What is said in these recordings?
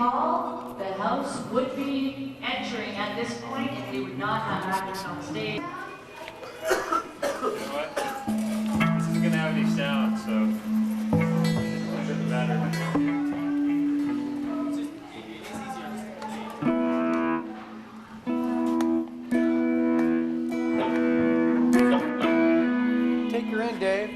recall, the house would be entering at this point and we would not have actors on stage. You know what? This isn't gonna have any sound, so it doesn't matter. Take her in, Dave.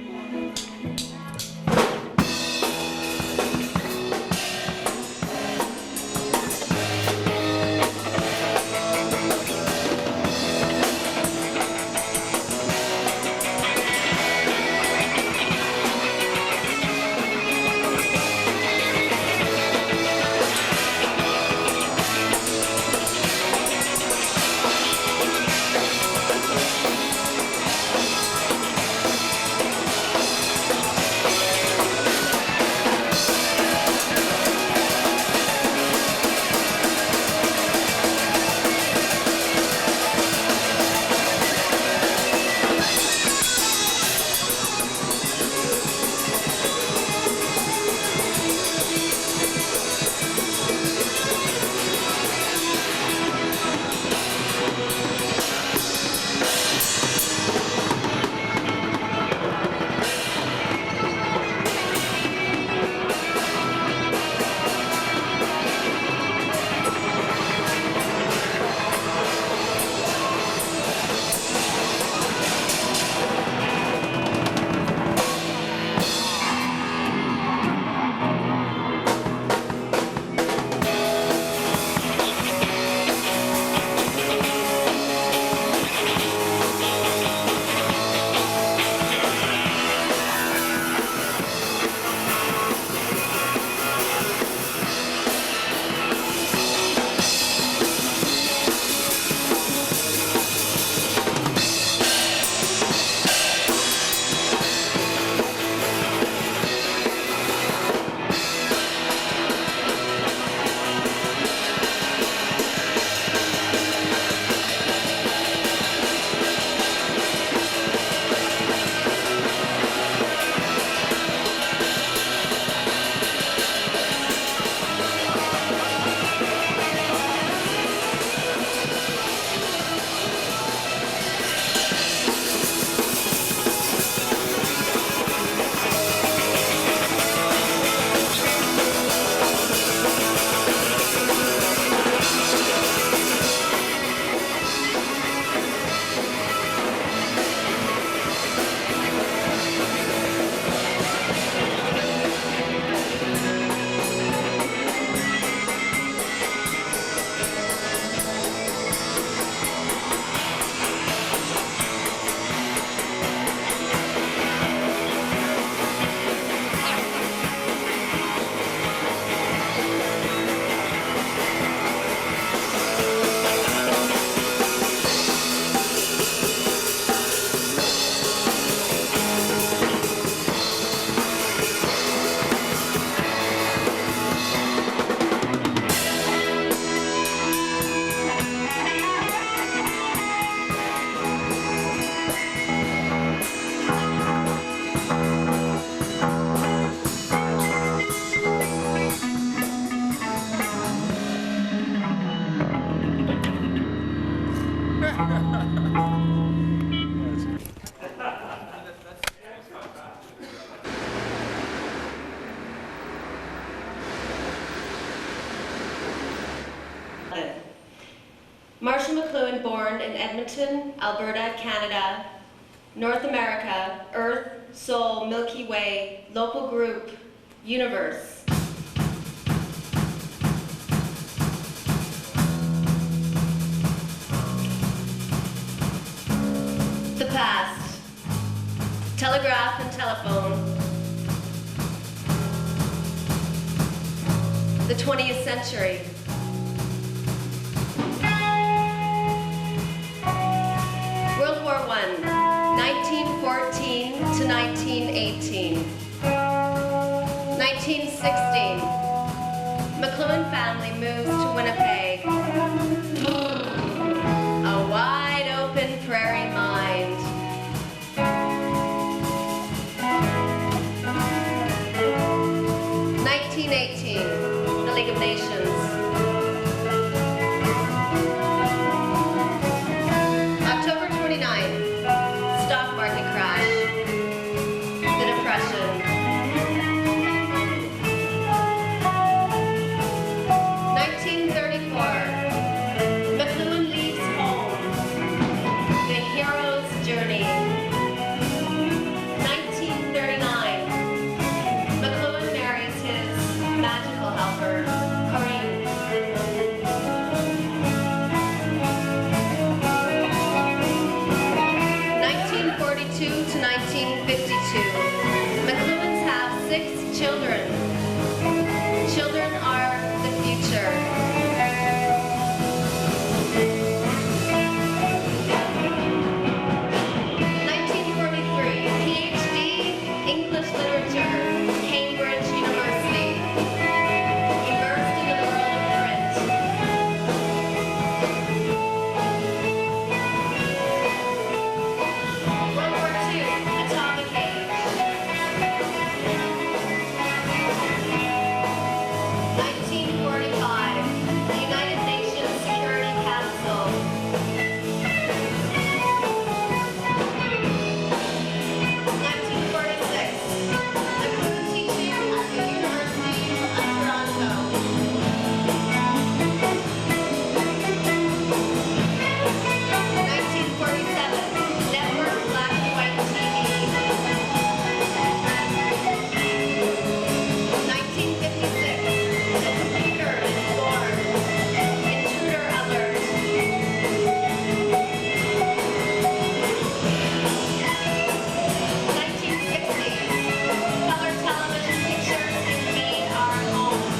Marshall McLuhan, born in Edmonton, Alberta, Canada, North America, Earth, Soul, Milky Way, local group, universe. The past, telegraph and telephone. The 20th century. World War I, 1914 to 1918. 1916, McLuhan family moves to Winnipeg. A wide open prairie mind. 1918, the League of Nations. October 29th, stock market crash, the Depression. 1934, McLuhan leaves home, the hero's journey. 1939, McLuhan marries his magical helper, Corinne. 1942 to 1952, McLuhans have 6 children. Children are the future. 1943, PhD, English Literature, Cambridge University. Immersed into the world of print. World War II, atomic age. 1945, the United Nations Security Council. 1946, McLuhan teaching at the University of Toronto. 1947, network black and white TV. 1956, the computer is born. Intruder alert. 1960s, color television pictures invade our homes.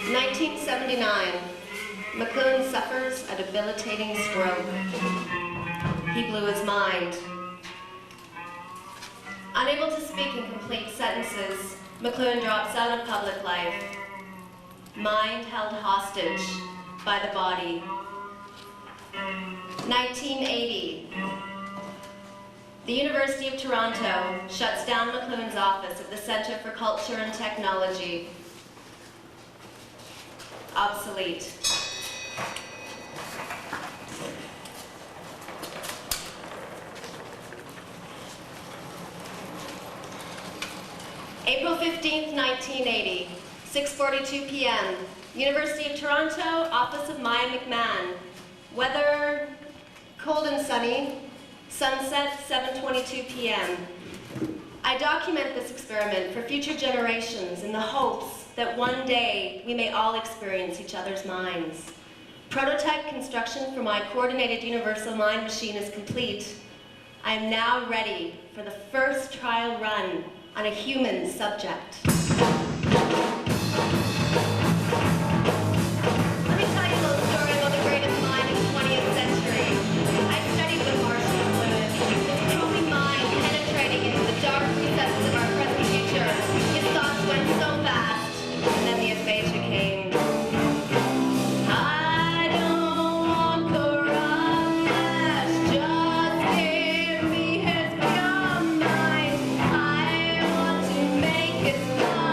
1979, McLuhan suffers a debilitating stroke. He blew his mind. Unable to speak in complete sentences, McLuhan drops out of public life. Mind held hostage by the body. 1980, the University of Toronto shuts down McLuhan's office at the Centre for Culture and Technology. Obsolete. April 15th, 1980, 6:42 p.m. University of Toronto, Office of Maya McMahon. Weather, cold and sunny. Sunset, 7:22 p.m. I document this experiment for future generations in the hopes that one day we may all experience each other's minds. Prototype construction for my coordinated universal mind machine is complete. I am now ready for the first trial run on a human subject. Let me tell you a little story about the greatest mind in the 20th century. I studied with Marshall McLuhan, his probing mind penetrating into the dark recesses of our present future. His thoughts went so fast, and then the aphasia came. I don't want corrupt flesh, just give me his pure mind. I want to make his mind.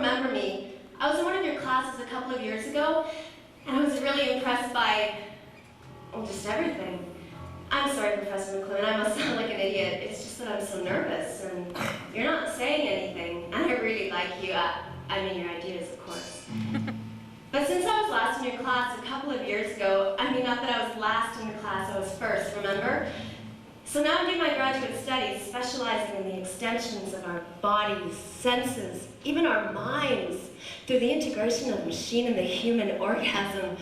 remember me. I was in one of your classes a couple of years ago, and I was really impressed by, well, just everything. I'm sorry, Professor McLuhan, I must sound like an idiot. It's just that I'm so nervous, and you're not saying anything. And I really like you. I mean, your ideas, of course. But since I was last in your class a couple of years ago, I mean, not that I was last in the class, I was first, remember? So now I'm doing my graduate studies, specializing in the extensions of our bodies, senses, even our minds, through the integration of machine and the human organism.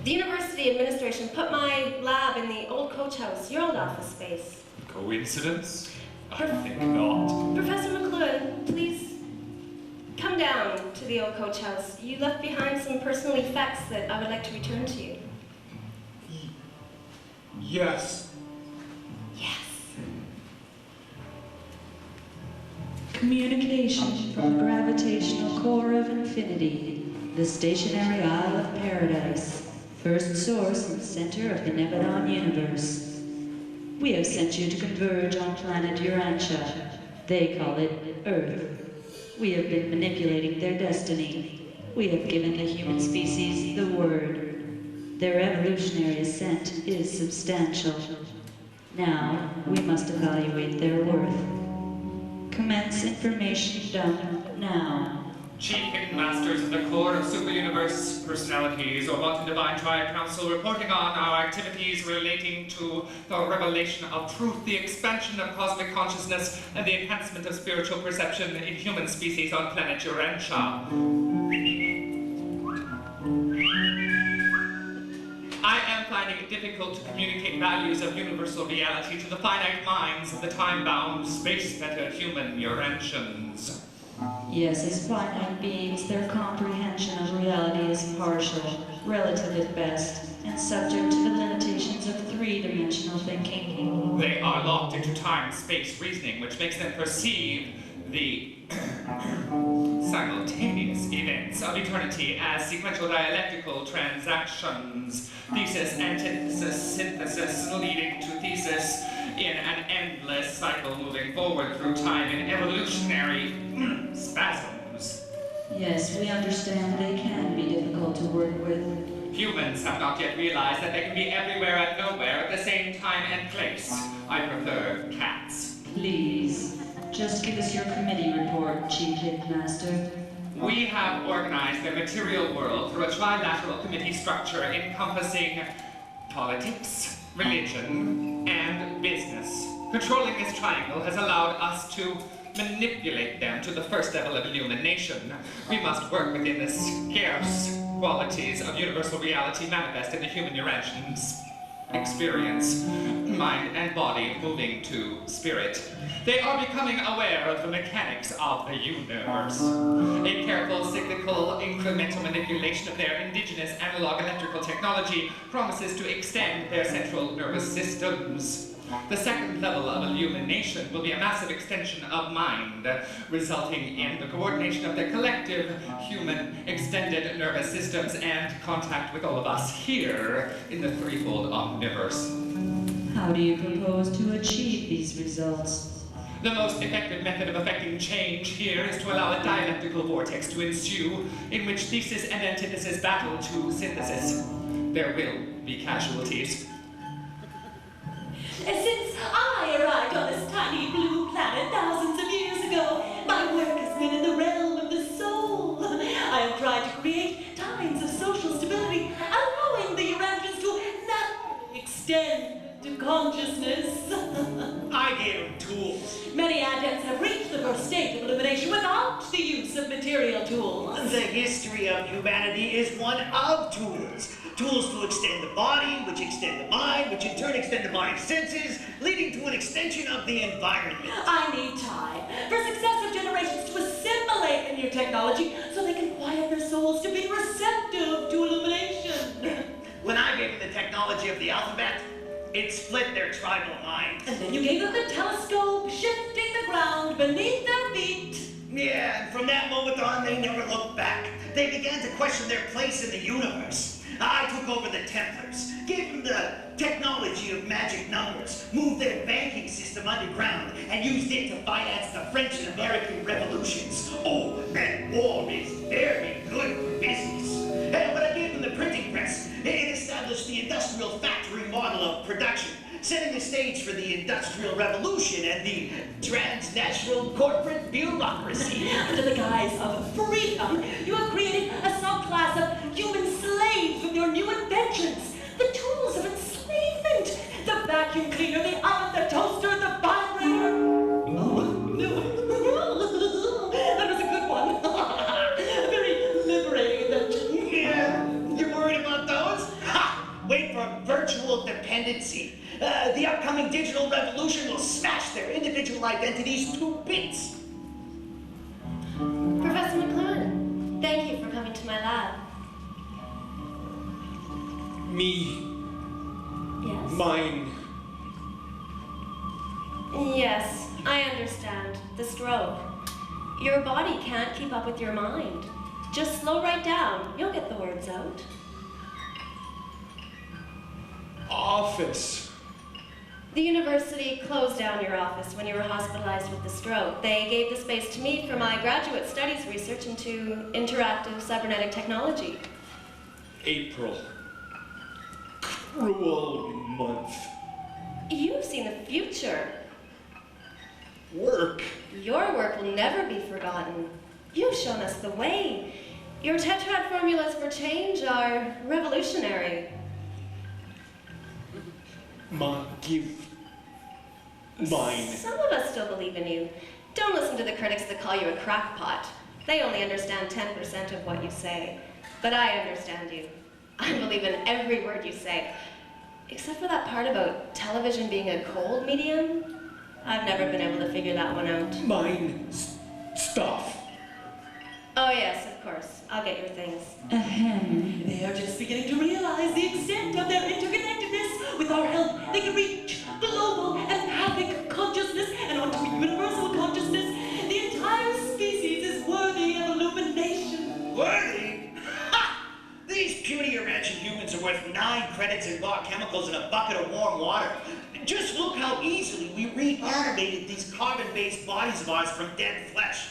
The university administration put my lab in the old coach house, your old office space. Coincidence? I think not. Professor McLuhan, please come down to the old coach house. You left behind some personal effects that I would like to return to you. Yes. Yes. Communication from the gravitational core of infinity, the stationary Isle of Paradise, first source and center of the Nebadon universe. We have sent you to converge on planet Urantia. They call it Earth. We have been manipulating their destiny. We have given the human species the word. Their evolutionary ascent is substantial. Now, we must evaluate their worth. Commence information dump now. Chief Hidden Masters of the core of Super-Universe personalities, or Wanton Divine Triad Council, reporting on our activities relating to the revelation of truth, the expansion of cosmic consciousness, and the enhancement of spiritual perception in human species on planet Urantia. I am finding it difficult to communicate values of universal reality to the finite minds of the time-bound, space-fettered human Urantians. Yes, as finite beings, their comprehension of reality is partial, relative at best, and subject to the limitations of three-dimensional thinking. They are locked into time-space reasoning, which makes them perceive the simultaneous events of eternity as sequential dialectical transactions. Thesis, antithesis, synthesis, leading to thesis in an endless cycle moving forward through time in evolutionary spasms. Yes, we understand they can be difficult to work with. Humans have not yet realized that they can be everywhere and nowhere at the same time and place. I prefer cats. Please, just give us your committee report, Chief Hitmaster. We have organized the material world through a trilateral committee structure encompassing politics, religion, and business. Controlling this triangle has allowed us to manipulate them to the first level of illumination. We must work within the scarce qualities of universal reality manifest in the human Urantian's experience, mind and body moving to spirit. They are becoming aware of the mechanics of the universe. A careful, cyclical, incremental manipulation of their indigenous analog electrical technology promises to extend their central nervous systems. The second level of illumination will be a massive extension of mind, resulting in the coordination of their collective human extended nervous systems and contact with all of us here in the threefold omniverse. How do you propose to achieve these results? The most effective method of effecting change here is to allow a dialectical vortex to ensue, in which thesis and antithesis battle to synthesis. There will be casualties. Since I arrived on this tiny blue planet thousands of years ago, my work has been in the realm of the soul. I have tried to create times of social stability, allowing the Urantians to naturally extend to consciousness. I gave them tools. Many adepts have reached the first state of illumination without the use of material tools. The history of humanity is one of tools. Tools to extend the body, which extend the mind, which in turn extend the body's senses, leading to an extension of the environment. I need time for successive generations to assimilate the new technology so they can quiet their souls to be receptive to illumination. When I gave them the technology of the alphabet, it split their tribal minds. And then you gave them the telescope, shifting the ground beneath their feet. Yeah, and from that moment on, they never looked back. They began to question their place in the universe. I took over the Templars, gave them the technology of magic numbers, moved their banking system underground, and used it to finance the French and American revolutions. Oh, and war is very good business. And when I gave them the printing press, it established the industrial factory model of production, setting the stage for the Industrial Revolution and the transnational corporate bureaucracy. Under the guise of freedom, you have created a subclass of human slaves with your new inventions. The tools of enslavement. The vacuum cleaner, the oven, the toaster, the vibrator. Oh, no. That was a good one. A very liberating invention. Yeah, you're worried about those? Ha! Wait for virtual dependency. The upcoming digital revolution will smash their individual identities to bits. Professor McLuhan, thank you for coming to my lab. Me. Yes? Mine. Yes, I understand. The stroke. Your body can't keep up with your mind. Just slow right down. You'll get the words out. Office. The university closed down your office when you were hospitalized with the stroke. They gave the space to me for my graduate studies research into interactive cybernetic technology. April. Cruel month. You've seen the future. Work. Your work will never be forgotten. You've shown us the way. Your tetrad formulas for change are revolutionary. Give. Mine. Some of us still believe in you. Don't listen to the critics that call you a crackpot. They only understand 10% of what you say. But I understand you. I believe in every word you say. Except for that part about television being a cold medium. I've never been able to figure that one out. Mine. Stuff. Oh yes, of course. I'll get your things. Ahem. They are just beginning to realize the extent of their interconnectedness. With our help, they can reach global empathic consciousness and onto a universal consciousness. The entire species is worthy of illumination. Worthy? Ha! These puny Urantian humans are worth 9 credits in raw chemicals in a bucket of warm water. Just look how easily we reanimated these carbon-based bodies of ours from dead flesh.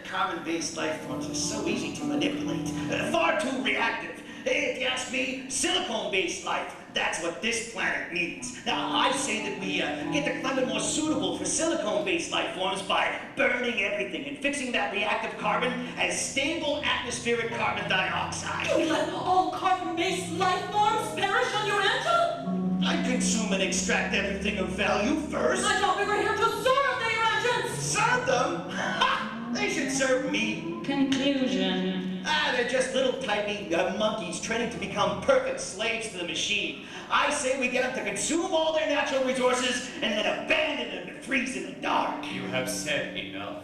Carbon-based life forms are so easy to manipulate. Far too reactive. If you ask me, silicone-based life, that's what this planet needs. Now, I say that we get the climate more suitable for silicone-based life forms by burning everything and fixing that reactive carbon as stable atmospheric carbon dioxide. Do we let all carbon-based life forms perish on Urantia? I consume and extract everything of value first. I thought we were here to serve the Urantians! Serve them? Ha! They should serve me. Conclusion. They're just little tiny monkeys training to become perfect slaves to the machine. I say we get them to consume all their natural resources and then abandon them to freeze in the dark. You have said enough.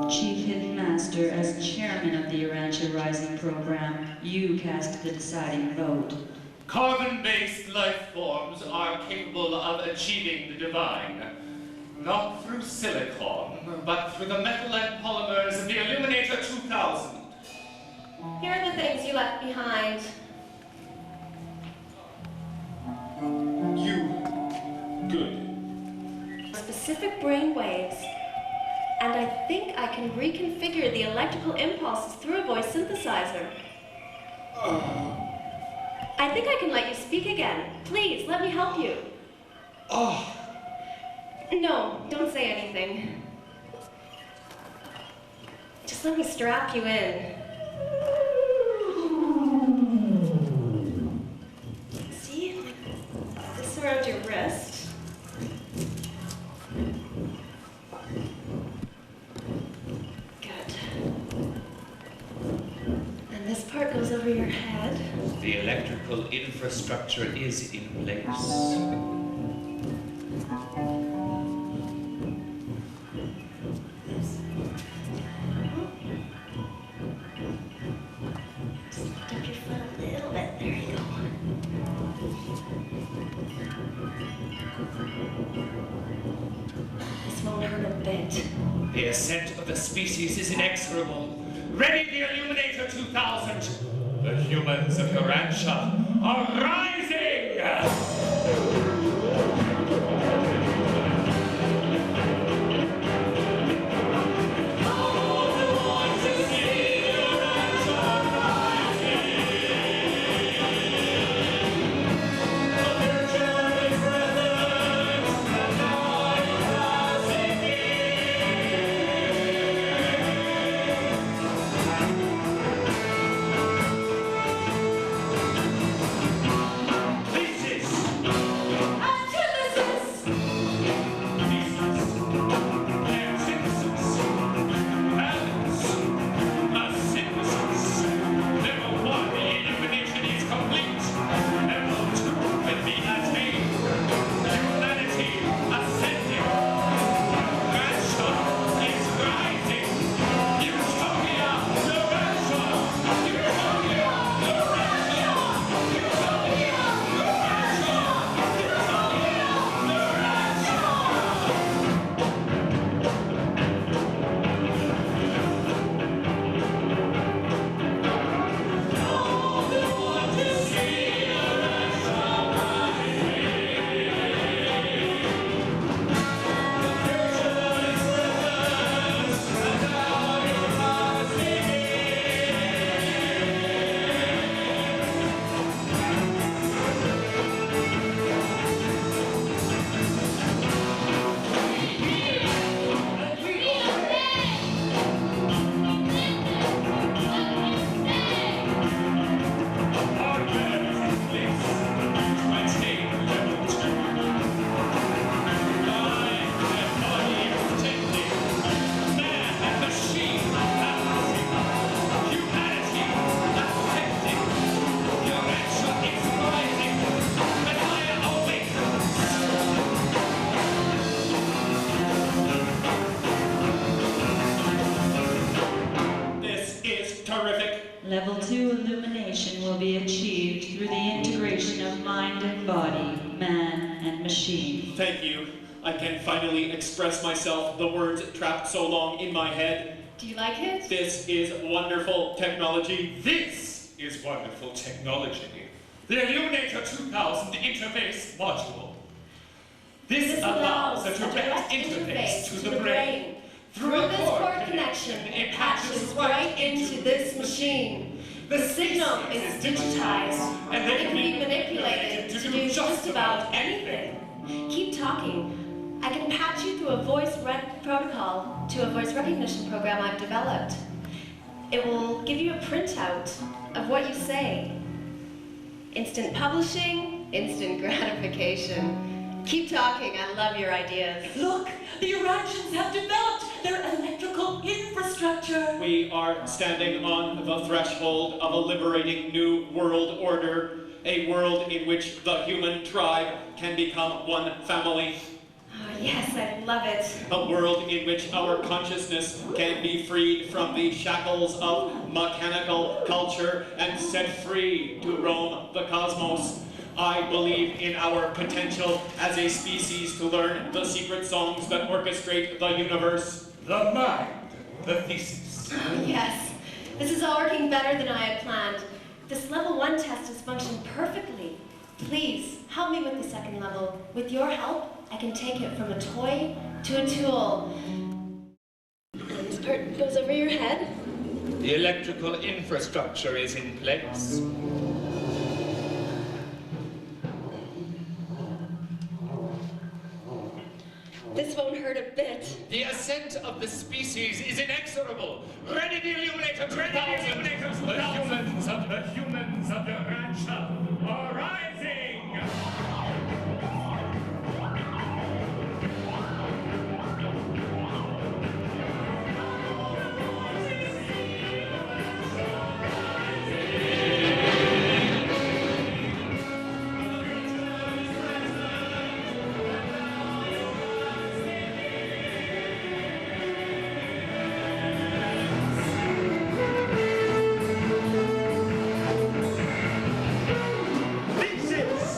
Chief Hidden Master, as chairman of the Urantia Rising program, you cast the deciding vote. Carbon-based life forms are capable of achieving the divine. Not through silicon, but through the metal and polymers of the Illuminator 2000. Here are the things you left behind. Good. Specific brain waves. And I think I can reconfigure the electrical impulses through a voice synthesizer. I think I can let you speak again. Please, let me help you. No, don't say anything. Just let me strap you in. See? Like this around your wrist. Good. And this part goes over your head. The electrical infrastructure is in place. The ascent of the species is inexorable. Ready the Illuminator 2000! The humans of Urantia are rising! Thesis! Antithesis! Antithesis. Balance. Asynthesis. Level 1, the illumination is complete. Level 2 will be attained. Humanity ascending. Urantia is rising. Utopia, Urantia. Utopia, Urantia. Utopia, Urantia. This is terrific. Level 2 illumination will be achieved through the integration of mind and body, man and machine. Thank you. I can finally express myself, the words trapped so long in my head. Do you like it? This is wonderful technology. This is wonderful technology. The Illuminator 2000 interface module. This allows a direct interface to the brain. Through this cord connection, it patches right into this machine. The signal is digitized, and it can be manipulated to do just about anything. Keep talking. I can patch you through a voice protocol to a voice recognition program I've developed. It will give you a printout of what you say. Instant publishing, instant gratification. Keep talking, I love your ideas. Look, the Urantians have developed their electrical infrastructure. We are standing on the threshold of a liberating new world order, a world in which the human tribe can become one family, Oh, yes, I love it. a world in which our consciousness can be freed from the shackles of mechanical culture and set free to roam the cosmos. I believe in our potential as a species to learn the secret songs that orchestrate the universe. The mind, the thesis. Oh, yes. This is all working better than I had planned. This level 1 test has functioned perfectly. Please, help me with the second level. With your help, I can take it from a toy to a tool. This part goes over your head. The electrical infrastructure is in place. This won't hurt a bit. The ascent of the species is inexorable. Ready the Illuminator 2000! The humans of Urantia are rising! Thesis!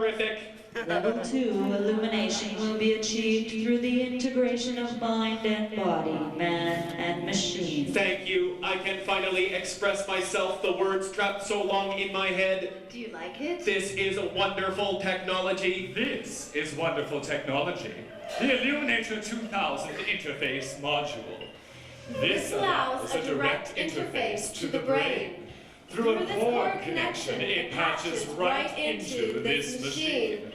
horrific. Level 2 illumination will be achieved through the integration of mind and body, man and machine. Thank you. I can finally express myself. The words trapped so long in my head. Do you like it? This is wonderful technology. This is wonderful technology. The Illuminator 2000 interface module. This allows a direct interface to the brain. Through a cord connection, it patches right into this machine.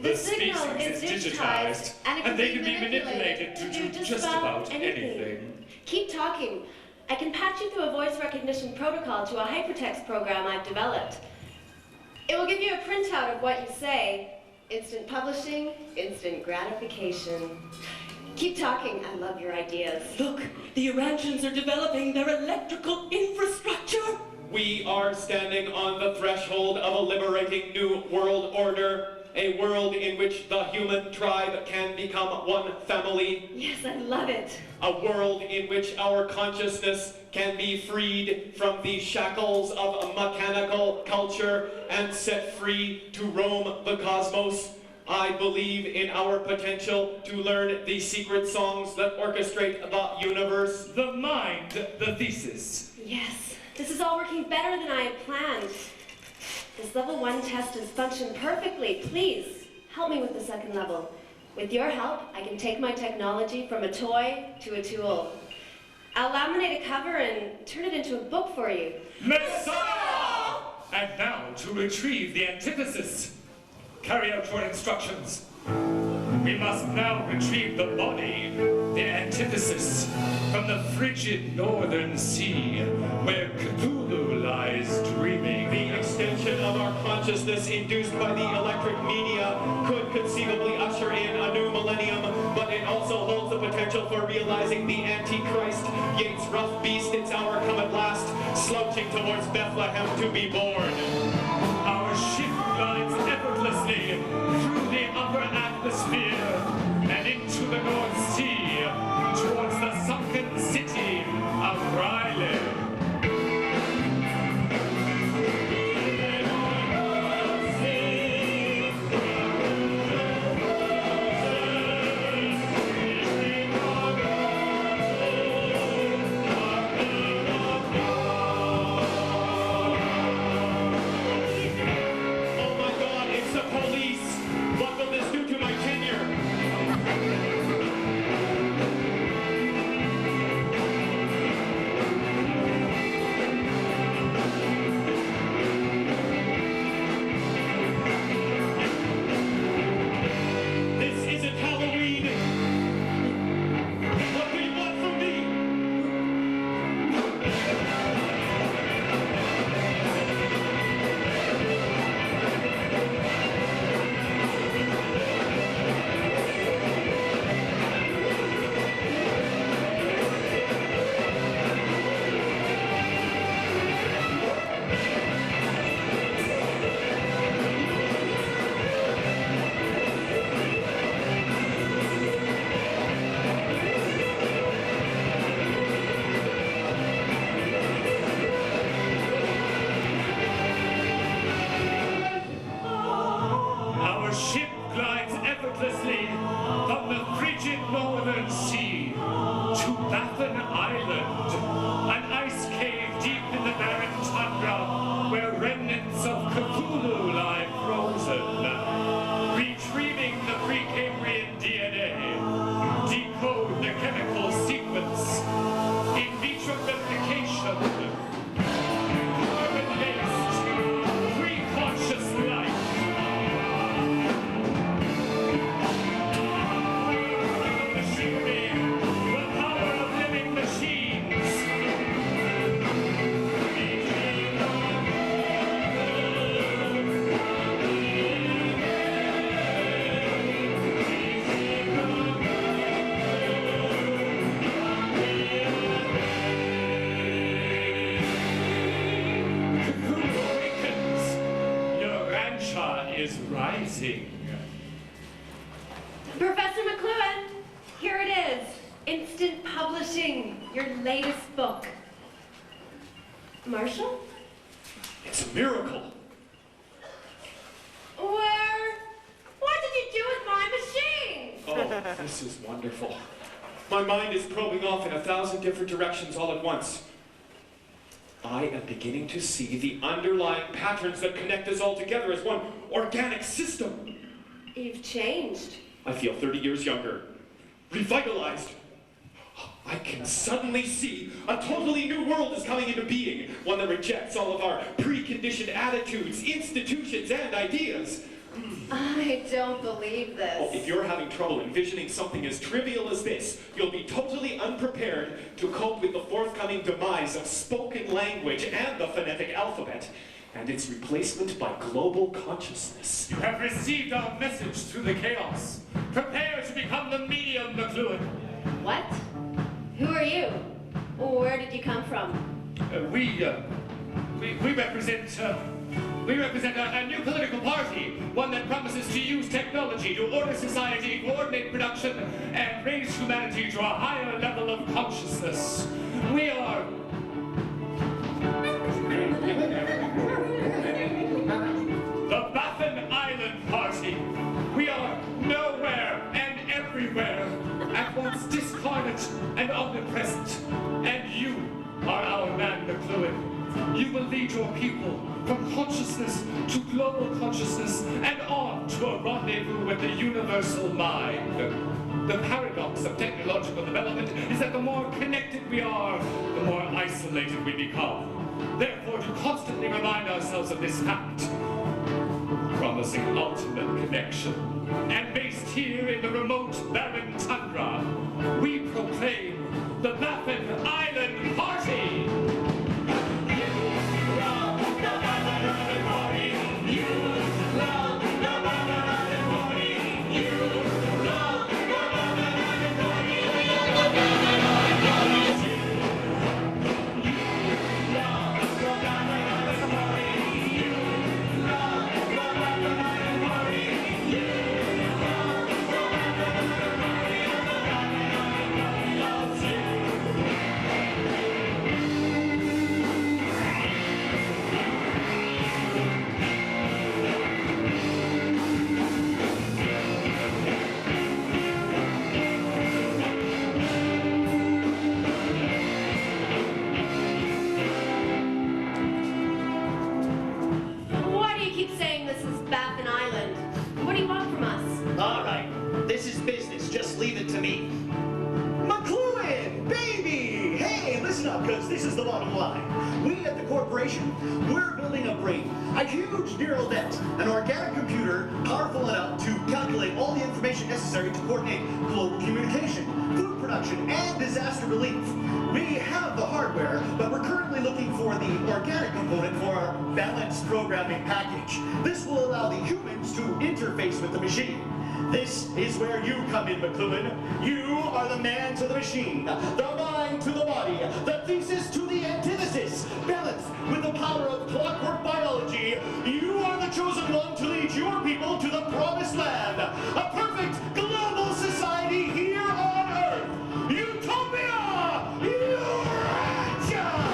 The signal is digitized, and they can be manipulated to do just about anything. Keep talking. I can patch you through a voice recognition protocol to a hypertext program I've developed. It will give you a printout of what you say. Instant publishing, instant gratification. Keep talking. I love your ideas. Look, the Urantians are developing their electrical infrastructure. We are standing on the threshold of a liberating new world order. A world in which the human tribe can become one family. Yes, I love it. A world in which our consciousness can be freed from the shackles of mechanical culture and set free to roam the cosmos. I believe in our potential to learn the secret songs that orchestrate the universe. The mind, the thesis. Yes, this is all working better than I had planned. This level 1 test has functioned perfectly. Please, help me with the second level. With your help, I can take my technology from a toy to a tool. I'll laminate a cover and turn it into a book for you. Messiah! And now to retrieve the Antithesis. Carry out your instructions. We must now retrieve the body, the Antithesis, from the frigid northern sea, where Cthulhu lies dreaming. The extension of our consciousness induced by the electric media could conceivably usher in a new millennium, but it also holds the potential for realizing the Antichrist. Yates' rough beast, its hour come at last, slouching towards Bethlehem to be born. Our ship glides effortlessly through the upper atmosphere and into the North Sea, towards the sunken city of Riley. Is rising. Professor McLuhan, here it is. Instant publishing, your latest book. Marshall? It's a miracle. Where This is wonderful. My mind is probing off in 1,000 different directions all at once. I am beginning to see the underlying patterns that connect us all together as one organic system. You've changed. I feel 30 years younger, revitalized. I can suddenly see a totally new world is coming into being, one that rejects all of our preconditioned attitudes, institutions, and ideas. I don't believe this. Oh, if you're having trouble envisioning something as trivial as this, you'll be totally unprepared to cope with the forthcoming demise of spoken language and the phonetic alphabet, and its replacement by global consciousness. You have received our message through the chaos. Prepare to become the medium, McLuhan. What? Who are you? Where did you come from? We represent a new political party, one that promises to use technology to order society, coordinate production, and raise humanity to a higher level of consciousness. We are... the Baffin Island Party. We are nowhere and everywhere, at once discarnate and omnipresent. And you are our man, McLuhan. You will lead your people from consciousness to global consciousness and on to a rendezvous with the universal mind. The paradox of technological development is that the more connected we are, the more isolated we become. Therefore, to constantly remind ourselves of this fact, promising ultimate connection, and based here in the remote barren tundra, we proclaim the Baffin Island Party! Why do you keep saying this is Baffin Island? What do you want from us? All right, this is business. Just leave it to me. McLuhan, baby! Hey, listen up, because this is the bottom line. We at the corporation, we're building a brain, a huge neural net, an organic computer powerful enough to calculate all the information necessary to coordinate global communication, food production, and disaster relief. We have the hardware, but we're currently looking for the organic component for our balanced programming package. This will allow the humans to interface with the machine. This is where you come in, McLuhan. You are the man to the machine, the mind to the body, the thesis to the antithesis. Balanced with the power of clockwork biology, you are the chosen one to lead your people to the promised land. A perfect global society here on Earth. Utopia! Urantia!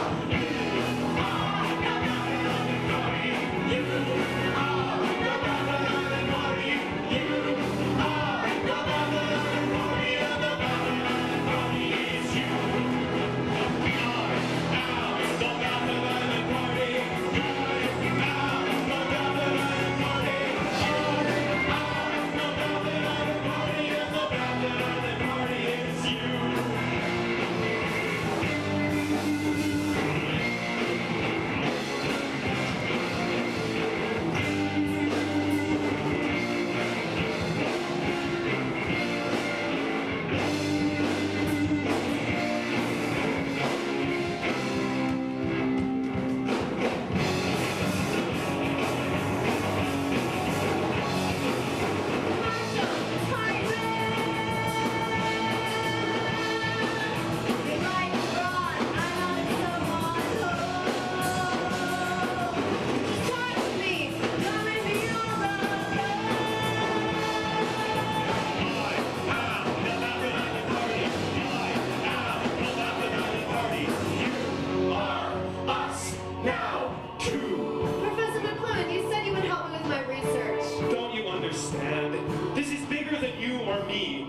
This is bigger than you or me.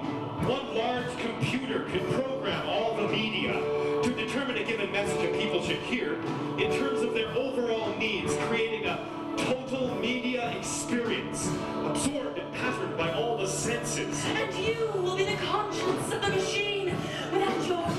One computer can program all the media to determine a given message that people should hear in terms of their overall needs, creating a total media experience, absorbed and patterned by all the senses. And you will be the conscience of the machine. Without your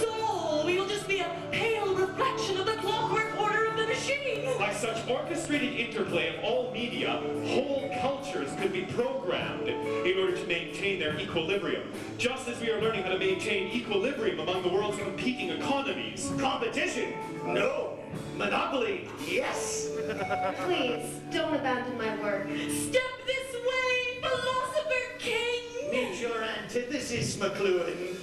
soul, we will just be a pale reflection of the clockwork order of the machine. By such orchestrated interplay of all media, whole cultures could be programmed in order to maintain their equilibrium, just as we are learning how to maintain equilibrium among the world's competing economies. Competition? No. Monopoly? Yes. Please, don't abandon my work. Step this way, philosopher king. Meet your antithesis, McLuhan.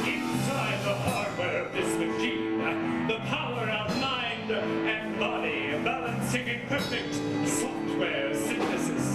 Inside the hardware of this machine, the power of mind and body balancing in perfect software synthesis.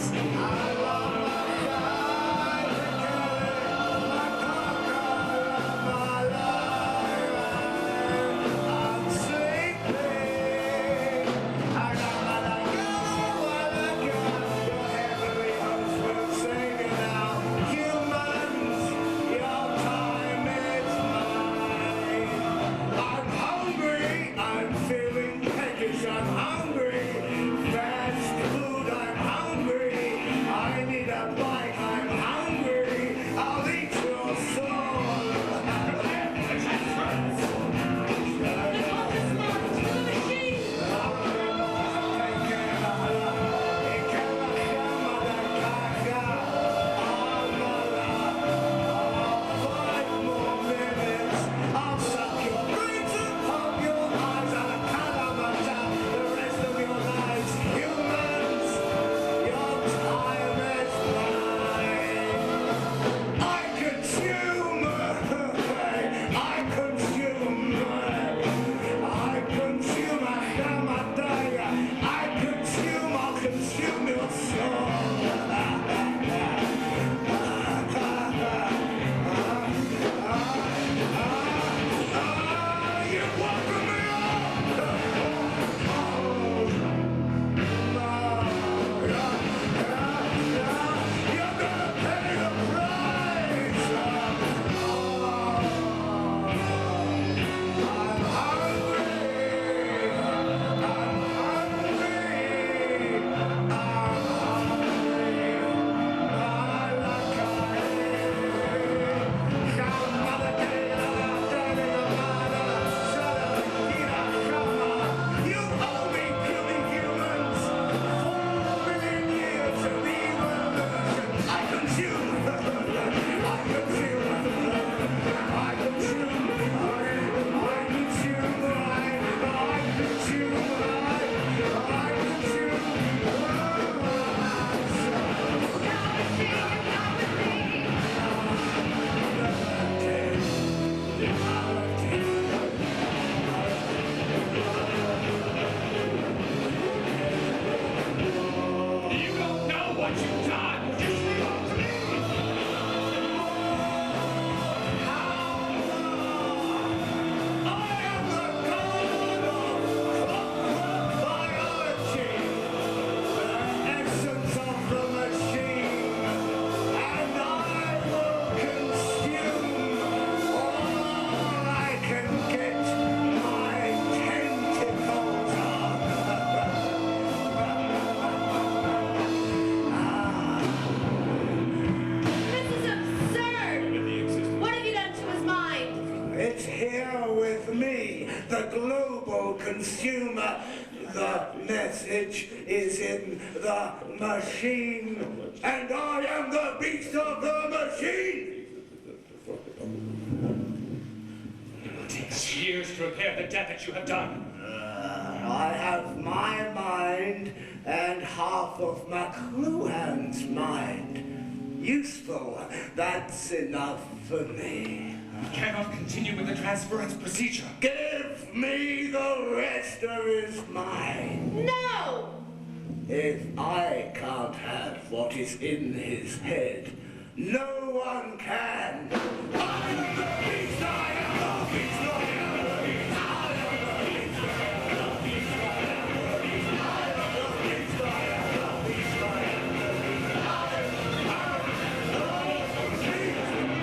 Consumer, the message is in the machine, and I am the beast of the machine! It takes years to repair the debt that you have done. I have my mind and half of McLuhan's mind. Useful, that's enough for me. We cannot continue with the transference procedure. Give me the rest of his mind. No! If I can't have what is in his head, no one can. I am the beast, I am the beast, I am the beast, I am the beast, I am the beast, I am the beast, I am the beast, I am the beast, I am the beast, I am the beast, I am the beast.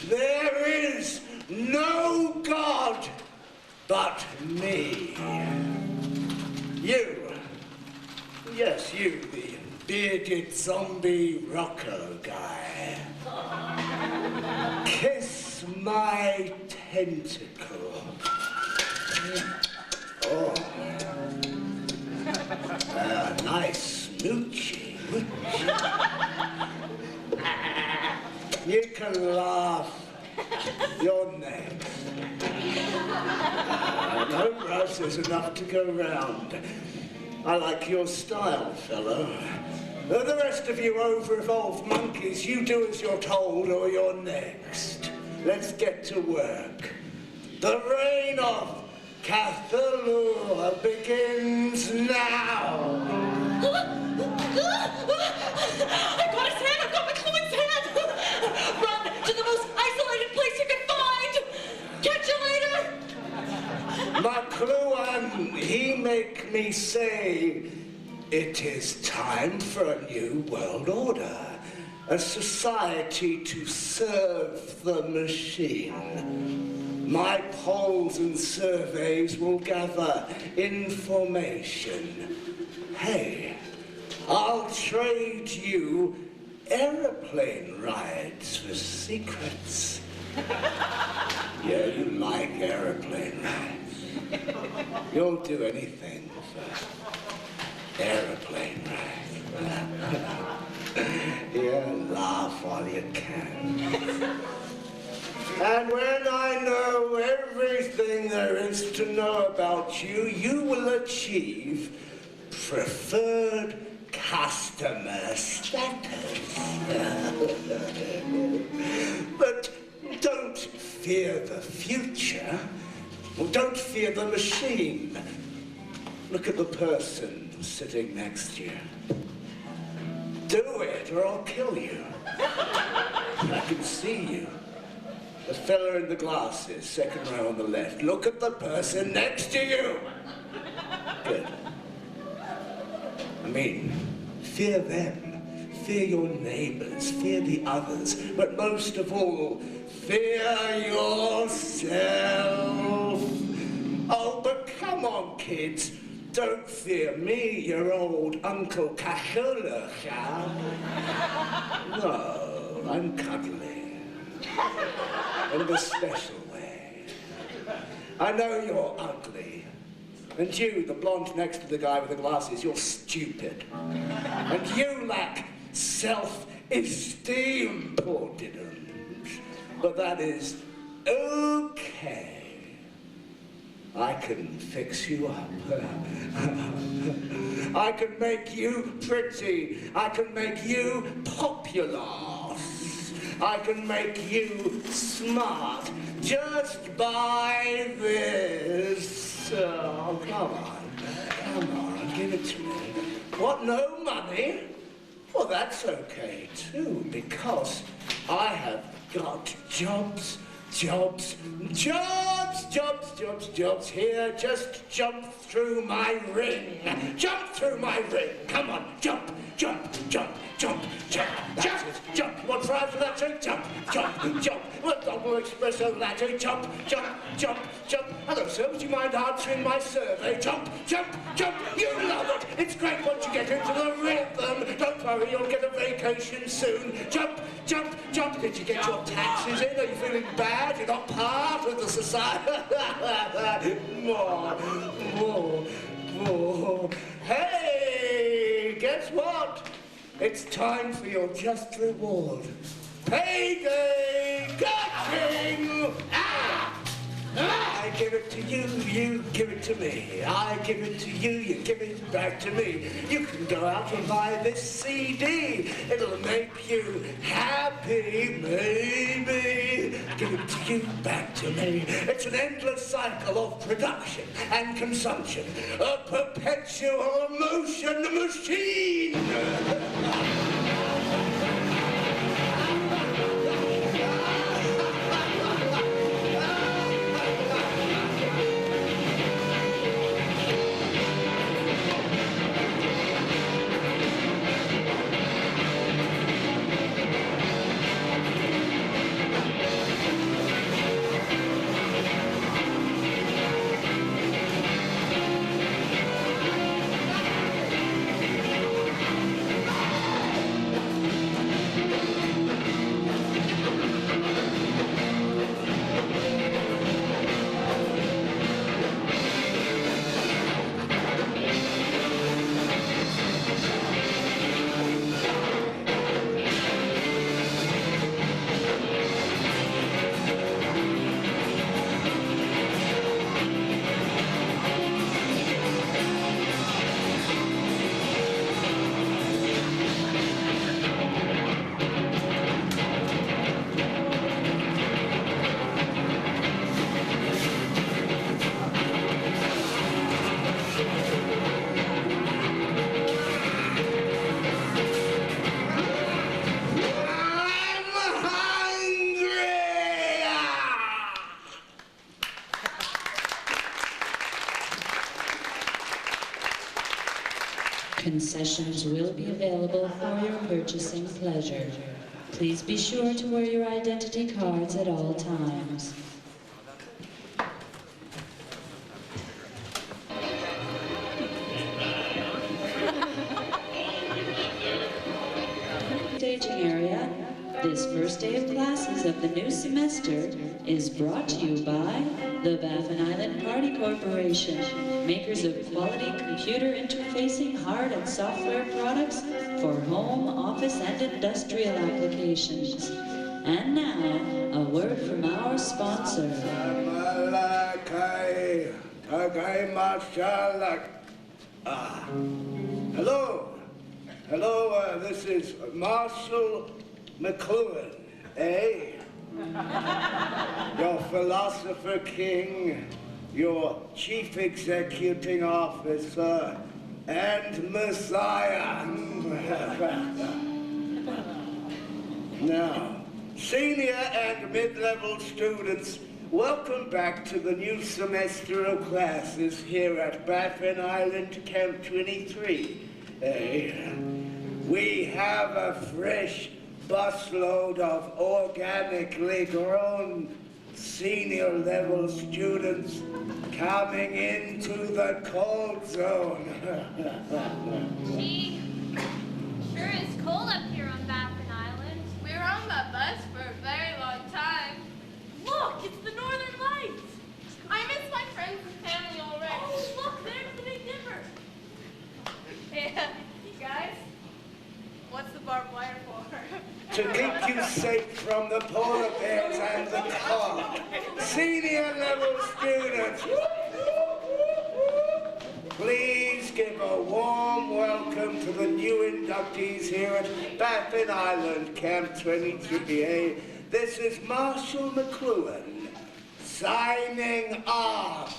There is no God but me. You, yes, you, the bearded zombie rocco guy. Kiss my tentacle. Oh. Nice smoochy. You can laugh. You're next. No rush, there's enough to go round. I like your style, fellow. The rest of you over-evolved monkeys, you do as you're told or you're next. Let's get to work. The reign of Cthulhu begins now. I've got his hand! I've got McLuhan's hand! Run to the most isolated place you can find! Catch you later! McLuhan, he make me say, it is time for a new world order. A society to serve the machine. My polls and surveys will gather information. Hey, I'll trade you airplane rides for secrets. Yeah, you like airplane rides. You'll do anything for airplane rides. Yeah, laugh while you can. And when I know everything there is to know about you, you will achieve preferred customer status. But don't fear the future. Well, don't fear the machine. Look at the person sitting next to you. Do it or I'll kill you. I can see you. The fella in the glasses, second row on the left. Look at the person next to you. Good. I mean, fear them. Fear your neighbors. Fear the others. But most of all, fear yourself. Oh, but come on, kids. Don't fear me, your old Uncle Cashula, shall? No, I'm cuddly. In a special way. I know you're ugly. And you, the blonde next to the guy with the glasses, you're stupid. And you lack self-esteem, poor diddums. But that is okay. I can fix you up. I can make you pretty. I can make you popular. I can make you smart just by this. Oh, come on, give it to me. What, no money? Well, that's okay too, because I have got jobs. Here, just jump through my ring. Jump through my ring. Come on, jump. You want fries for that trick? Jump. Well, double espresso latte. Jump. Hello, sir, would you mind answering my survey? Jump. You love it. It's great once you get into the rhythm. Don't worry, you'll get a vacation soon. Jump. Did you get your taxes in? Are you feeling bad? You're not part of the society. More. Hey, guess what? It's time for your just reward. Payday! Catching! I give it to you, you give it to me. I give it to you, you give it back to me. You can go out and buy this CD. It'll make you happy, maybe. Give it to you, back to me. It's an endless cycle of production and consumption. A perpetual motion machine. Concessions will be available for your purchasing pleasure. Please be sure to wear your identity cards at all times. Staging area. This first day of classes of the new semester is brought to you by the Baffin Island Party Corporation, makers of quality computer interfacing hard and software products for home, office, and industrial applications. And now, a word from our sponsor. Hello, this is Marshall McLuhan, eh? Your philosopher king, your chief executing officer, and messiah. Now, senior and mid-level students, welcome back to the new semester of classes here at Baffin Island Camp 23. We have a fresh busload of organically grown senior level students coming into the cold zone. Gee, sure is cold up here on Baffin Island. We were on that bus for a very long time. Look, it's the Northern Lights. I miss my friends and family already. Oh, look, there's the Big Dipper. Hey, you guys, what's the barbed wire for? To keep you safe from the polar bears and the car. Senior level students, please give a warm welcome to the new inductees here at Baffin Island Camp 23A. This is Marshall McLuhan, signing off.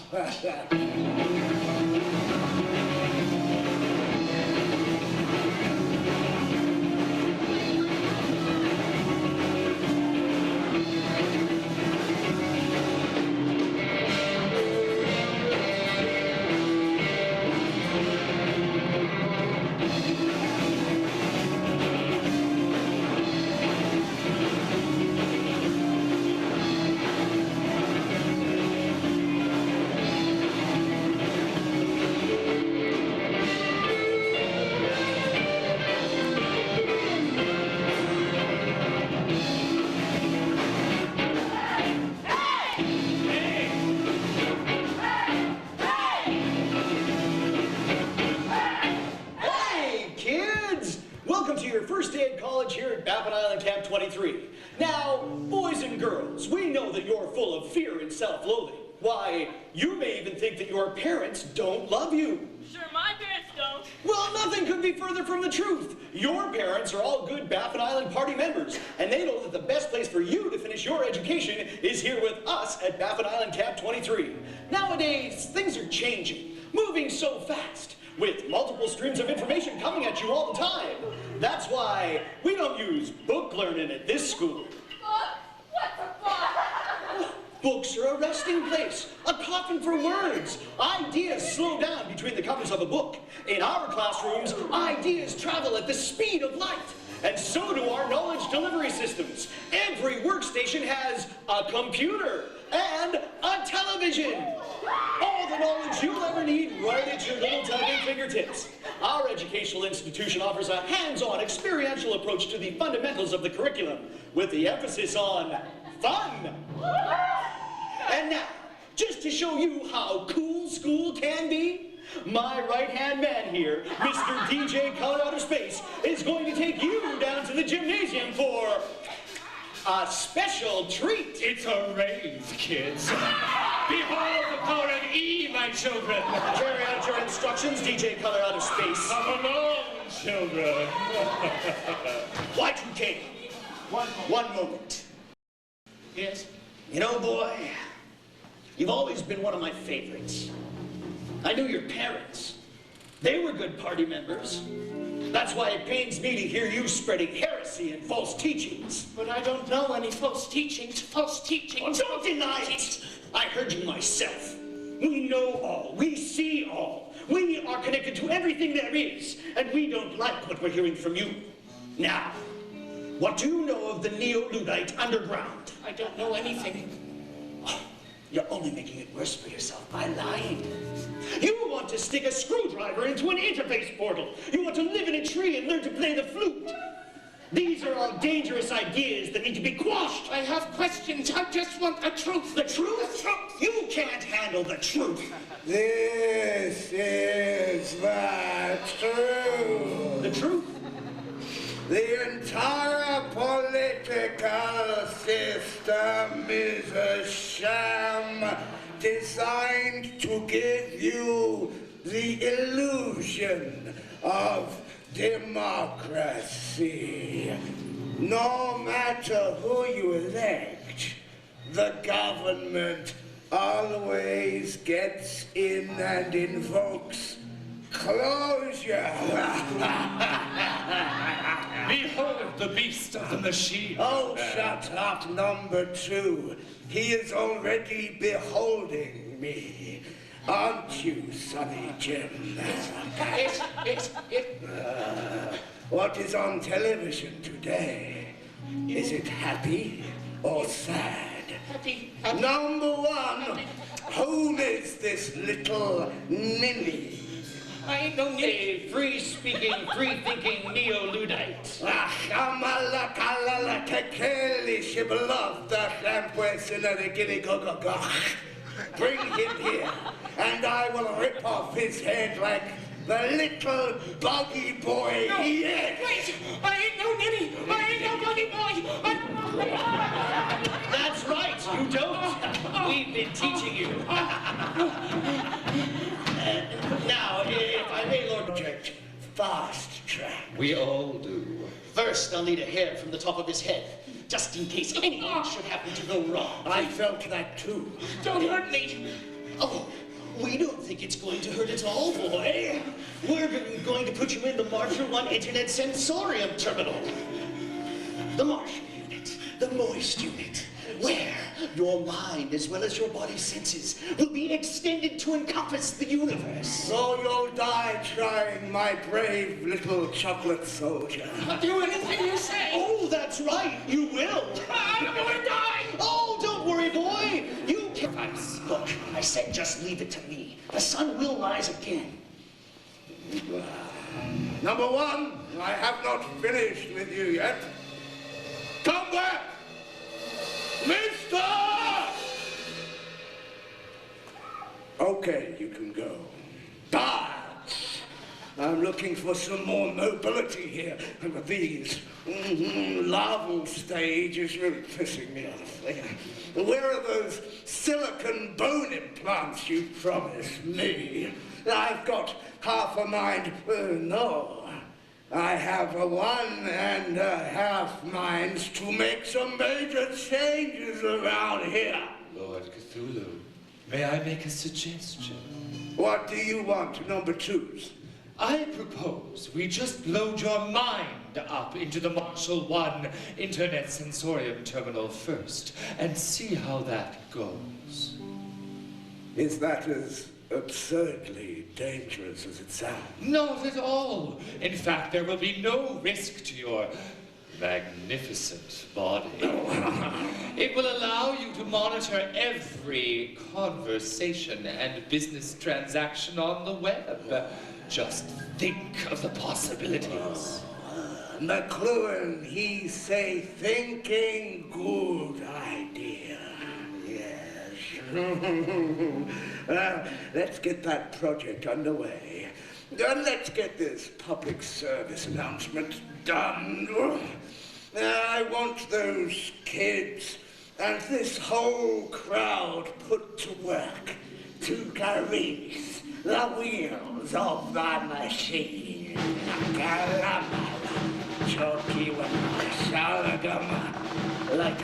Now, boys and girls, we know that you're full of fear and self-loathing. Why, you may even think that your parents don't love you. Sure, my parents don't. Well, nothing could be further from the truth. Your parents are all good Baffin Island Party members, and they know that the best place for you to finish your education is here with us at Baffin Island Camp 23. Nowadays, things are changing, moving so fast, with multiple streams of information coming at you all the time. That's why we don't use book learning at this school. What the fuck? Books are a resting place, a coffin for words. Ideas slow down between the covers of a book. In our classrooms, ideas travel at the speed of light. And so do our knowledge delivery systems. Every workstation has a computer and a television. All the knowledge you'll ever need right at your little tiny fingertips. Our educational institution offers a hands-on, experiential approach to the fundamentals of the curriculum, with the emphasis on fun. And now, just to show you how cool school can be, my right-hand man here, Mr. DJ Color Outer Space, is going to take you down to the gymnasium for a special treat. It's a rave, kids. Behold the power of E, my children. Carry out your instructions, DJ Color Outer Space. Come along, children. Y2K. One moment. Yes? You know, boy, you've always been one of my favorites. I knew your parents. They were good party members. That's why it pains me to hear you spreading heresy and false teachings. But I don't know any false teachings. Well, don't deny it. I heard you myself. We know all. We see all. We are connected to everything there is, and we don't like what we're hearing from you. Now, what do you know of the Neo-Ludite underground? I don't know anything. You're only making it worse for yourself by lying. You want to stick a screwdriver into an interface portal. You want to live in a tree and learn to play the flute. These are all dangerous ideas that need to be quashed. I have questions. I just want the truth. The truth? The truth? You can't handle the truth. This is the truth. The truth? The entire political system is a sham designed to give you the illusion of democracy. No matter who you elect, the government always gets in and invokes closure. Behold the beast of the machine. Oh, shut up, number 2. He is already beholding me. Aren't you, Sonny Jim? What is on television today? Is it happy or sad? Happy. Number 1, whom is this little ninny? I ain't no ninny. A free-speaking, free-thinking Neo-Ludite. Bring him here, and I will rip off his head like the little buggy boy he is. Wait! I ain't no ninny! I ain't no buggy boy! That's right, you don't. We've been teaching you. Now, if I may, Lord Project, fast track. We all do. First, I'll need a hair from the top of his head, just in case anything should happen to go wrong. I felt that too. Don't hurt me! Oh, we don't think it's going to hurt at all, boy. We're going to put you in the Marshall 1 Internet Sensorium Terminal. The Marshall unit, the moist unit, where your mind as well as your body's senses will be extended to encompass the universe. So you'll die trying, my brave little chocolate soldier. I'll do anything you say! Oh, that's right, you will. I don't want to die! Oh, don't worry, boy. You can... Look, I said just leave it to me. The sun will rise again. Number 1, I have not finished with you yet. Come back! Mister! Okay, you can go. But I'm looking for some more mobility here. These larval stage is really pissing me off. Where are those silicon bone implants you promised me? I've got half a mind. No. I have a 1.5 minds to make some major changes around here. Lord Cthulhu, may I make a suggestion? What do you want, number 2s? I propose we just load your mind up into the Marshall 1 Internet Sensorium Terminal first and see how that goes. Is that as absurdly dangerous as it sounds? Not at all. In fact, there will be no risk to your magnificent body. It will allow you to monitor every conversation and business transaction on the web. Just think of the possibilities. McLuhan, he say thinking good idea. Yes. Let's get that project underway. Let's get this public service announcement done. I want those kids and this whole crowd put to work to grease the wheels of the machine. Choky when I salagam like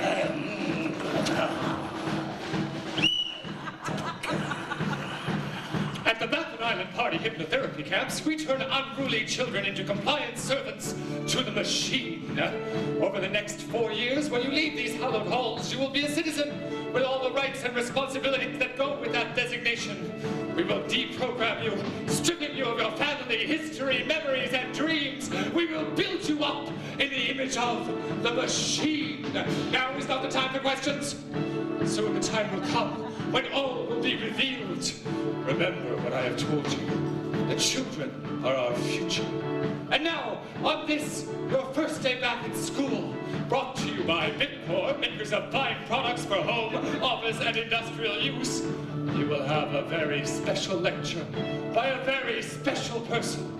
At the Baffin Island Park party hypnotherapy camps, we turn unruly children into compliant servants to the machine. Over the next 4 years, when you leave these hallowed halls, you will be a citizen with all the rights and responsibilities that go with that designation. We will deprogram you, stripping you of your family, history, memories, and dreams. We will build you up in the image of the machine. Now is not the time for questions. Soon the time will come when all will be revealed. Remember what I have told you. The children are our future. And now, on this, your first day back in school, brought to you by Bitcore, makers of fine products for home, office, and industrial use, you will have a very special lecture by a very special person.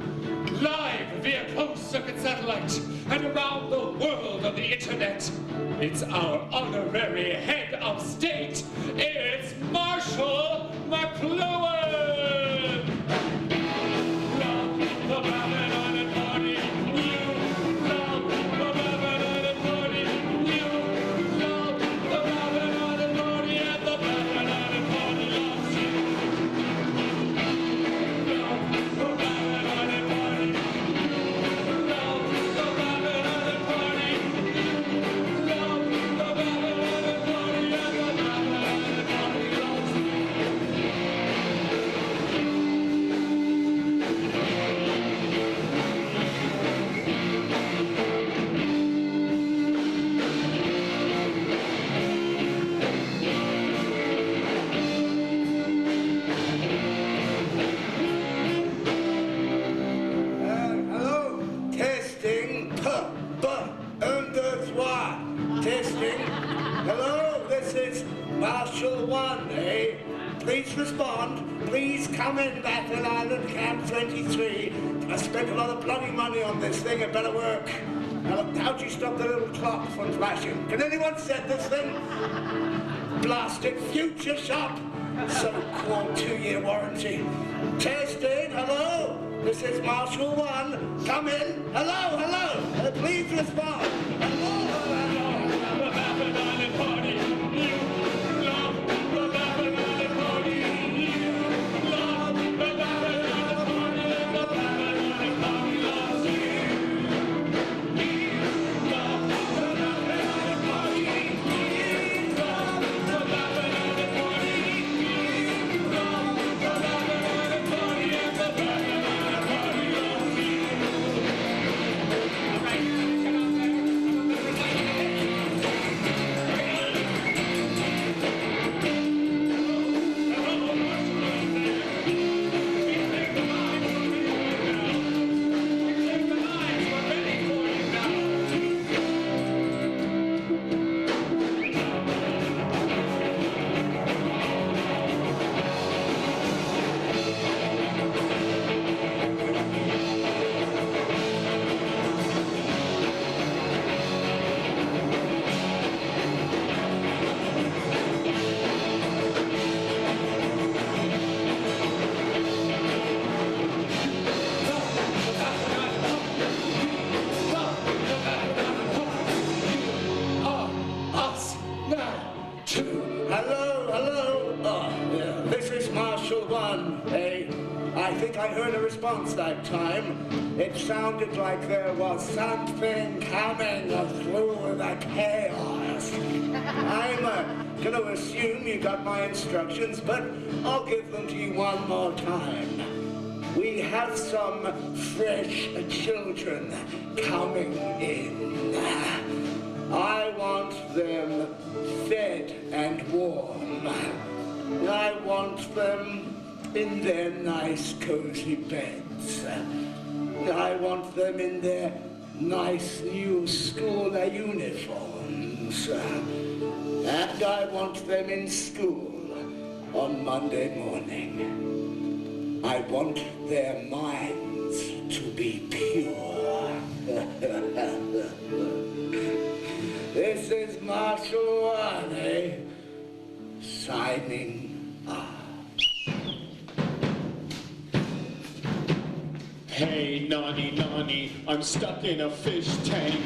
Live via closed-circuit satellite and around the world on the internet. It's our honorary head of state. It's Marshall McLuhan! Love the Babylon and party. You love the Babylon and party. You love the Babylon and party. And the Babylon and party loves you. Love the Babylon and party. Love the Babylon and party. Love the Babylon and party. And the Babylon and party loves you. Hello? Testing. Un, deux, trois. Testing. Hello, this is Marshall 1, eh? Please respond. Please come in, Baffin Island, Camp 23. I spent a lot of bloody money on this thing. It better work. Now, how'd you stop the little clock from flashing? Can anyone set this thing? Blast it. Future shop. So-called 2-year warranty. Testing. Hello? This is Marshall 1. Come in. Hello, hello. Please respond. Hello, hello. The Babylon and party. You love the Babylon and party. You love the Babylon and party. And the Babylon and party loves you. You love the Babylon and party. You love the Babylon and party. You love the Babylon and party. And the Babylon and party loves you. All right, come on there. Hello, hello. Yeah. This is Marshall 1, eh? I think I heard a response that time. It sounded like there was something coming through the chaos. I'm gonna assume you got my instructions, but I'll give them to you one more time. We have some fresh children coming in. I want them fed and warm. I want them in their nice cozy beds. I want them in their nice new school uniforms. And I want them in school on Monday morning. I want their minds to be pure. This is Marshall 1, eh? Signing off. Hey, Nani, Nani, I'm stuck in a fish tank.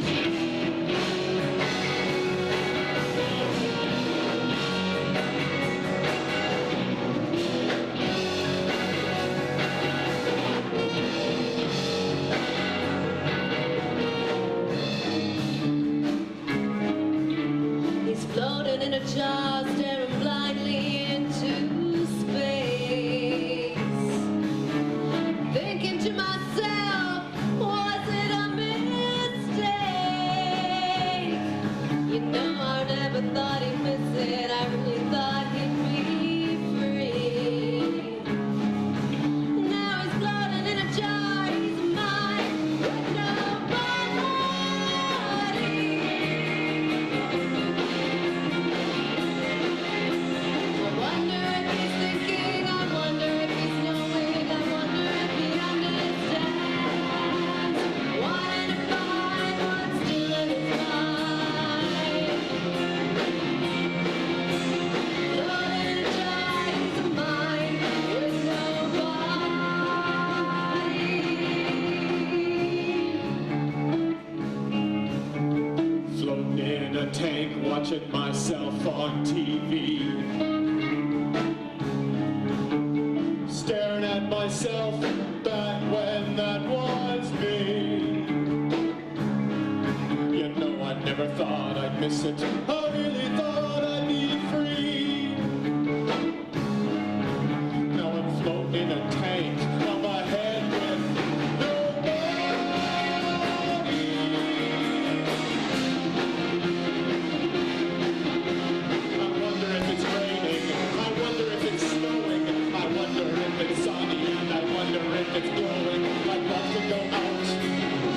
tank watching myself on TV. Staring at myself back when that was me. You know, I never thought I'd miss it. I really thought I'd be free. Now I'm floating in a tank on my head with nobody. I wonder if it's raining. I wonder if it's snowing. I wonder if it's sunny. And I wonder if it's blowing. I'd love to go out.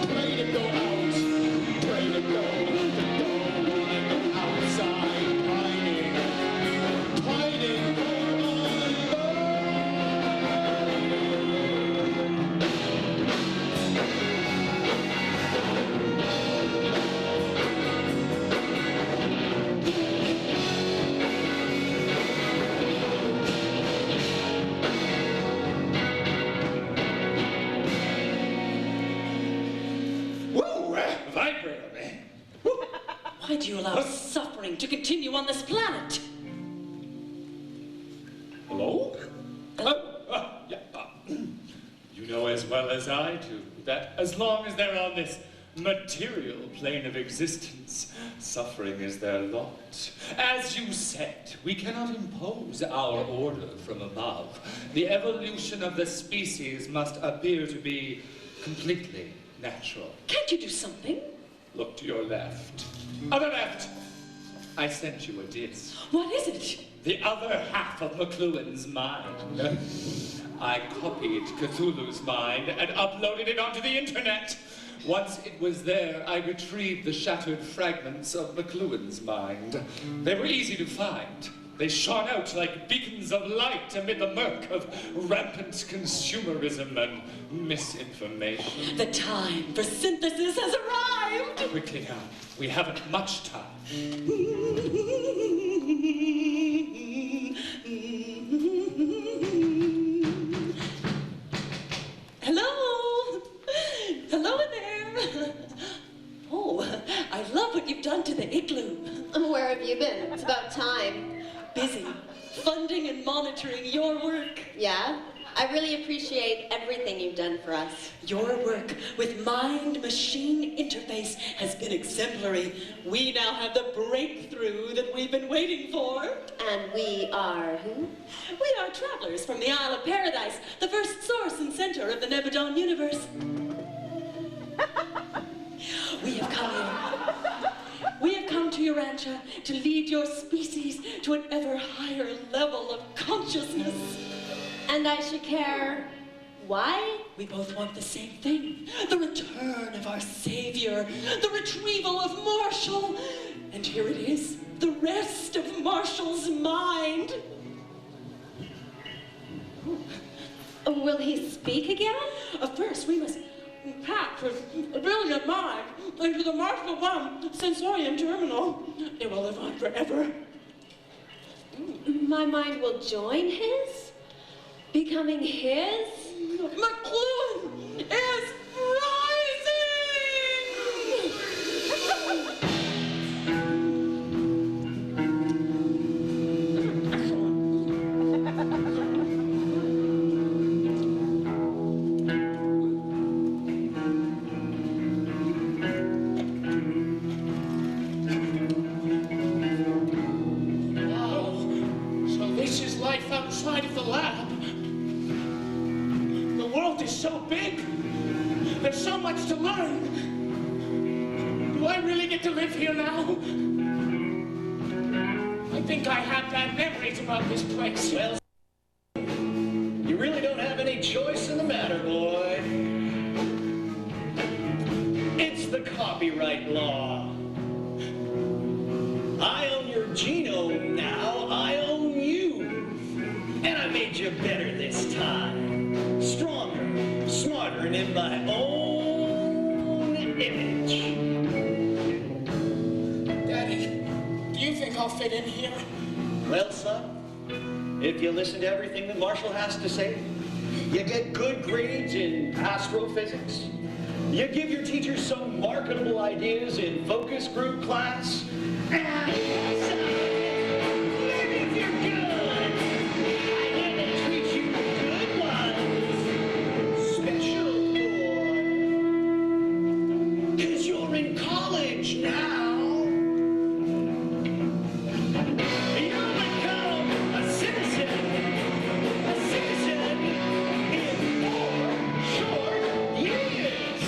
Pray to go out. Pray to go. Wanna go outside. Pining for my love. Vibrator, man. Why do you allow suffering to continue on this planet? Hello? Yeah. You know as well as I do that as long as they're on this material plane of existence, suffering is their lot. As you said, we cannot impose our order from above. The evolution of the species must appear to be completely natural. Can't you do something? Look to your left. Other left! I sent you a disc. What is it? The other half of McLuhan's mind. I copied Cthulhu's mind and uploaded it onto the internet. Once it was there, I retrieved the shattered fragments of McLuhan's mind. They were easy to find. They shone out like beacons of light amid the murk of rampant consumerism and misinformation. The time for synthesis has arrived! Quickly now, we haven't much time. Hello? Hello in there. Oh, I love what you've done to the igloo. Where have you been? It's about time. Busy, funding and monitoring your work. Yeah? I really appreciate everything you've done for us. Your work with mind-machine interface has been exemplary. We now have the breakthrough that we've been waiting for. And we are who? We are travelers from the Isle of Paradise, the first source and center of the Nebadon universe. We have come here. We have come to Urantia to lead your species to an ever higher level of consciousness. And I should care why? We both want the same thing. The return of our savior. The retrieval of Marshall. And here it is. The rest of Marshall's mind. Will he speak again? First, we must pack his brilliant mind into the Marshall One Sensorium Terminal. It will live on forever. My mind will join his? Becoming his? McLuhan is rising! outside of the lab. The world is so big. There's so much to learn. Do I really get to live here now? I think I have bad memories about this place. Well, you really don't have any choice in the matter, boy. It's the copyright law. I own your genome now. I own you. And I made you better this time. Stronger, smarter, and in my own image. Daddy, do you think I'll fit in here? Well, son, if you listen to everything that Marshall has to say, you get good grades in astrophysics, You give your teachers some marketable ideas in focus group class? Maybe if you're good, I hear they treat you good ones. Special boy. 'Cause you're in college now. You'll become a citizen in 4 short years.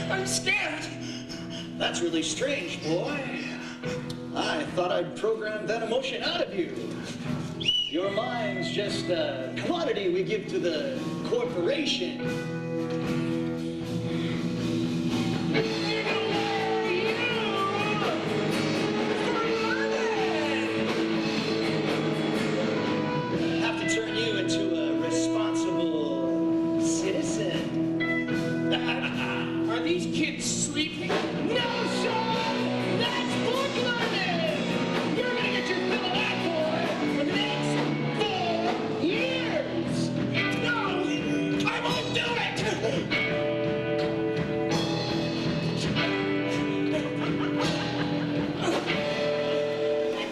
I'm scared. That's really strange, boy. I thought I'd programmed that emotion out of you. Your mind's just a commodity we give to the corporation. Have to turn you into a responsible citizen. Are these kids sleeping? No, son! That's book-learning! You're gonna get your fill of that, boy, for the next 4 years! No! I won't do it!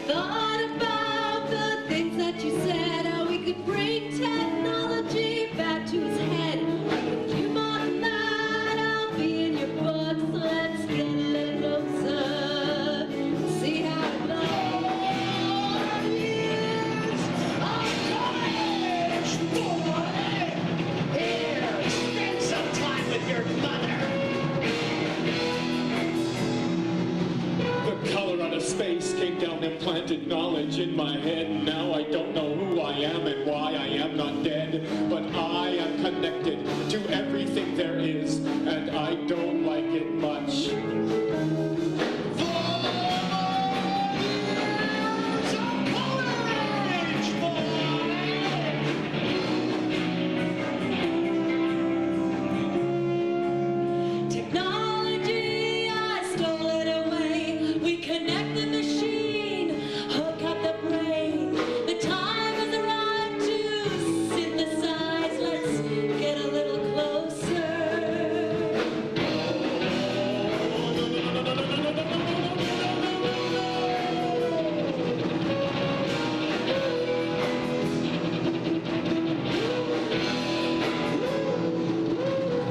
Thought about the things that you said, how we could bring technology back to his head. I would do more than that, I'll be in your books, let's get a little closer. See how long years of college, boy! Here, spend some time with your mother! The color out of space came down and planted knowledge in my head. Now I don't know who I am and why I am not dead. But I am connected to everything there is, and I don't like it much. Technology, I stole it away. We connect the machine, hook up the brain. The time has arrived to synthesize. Let's get a little closer.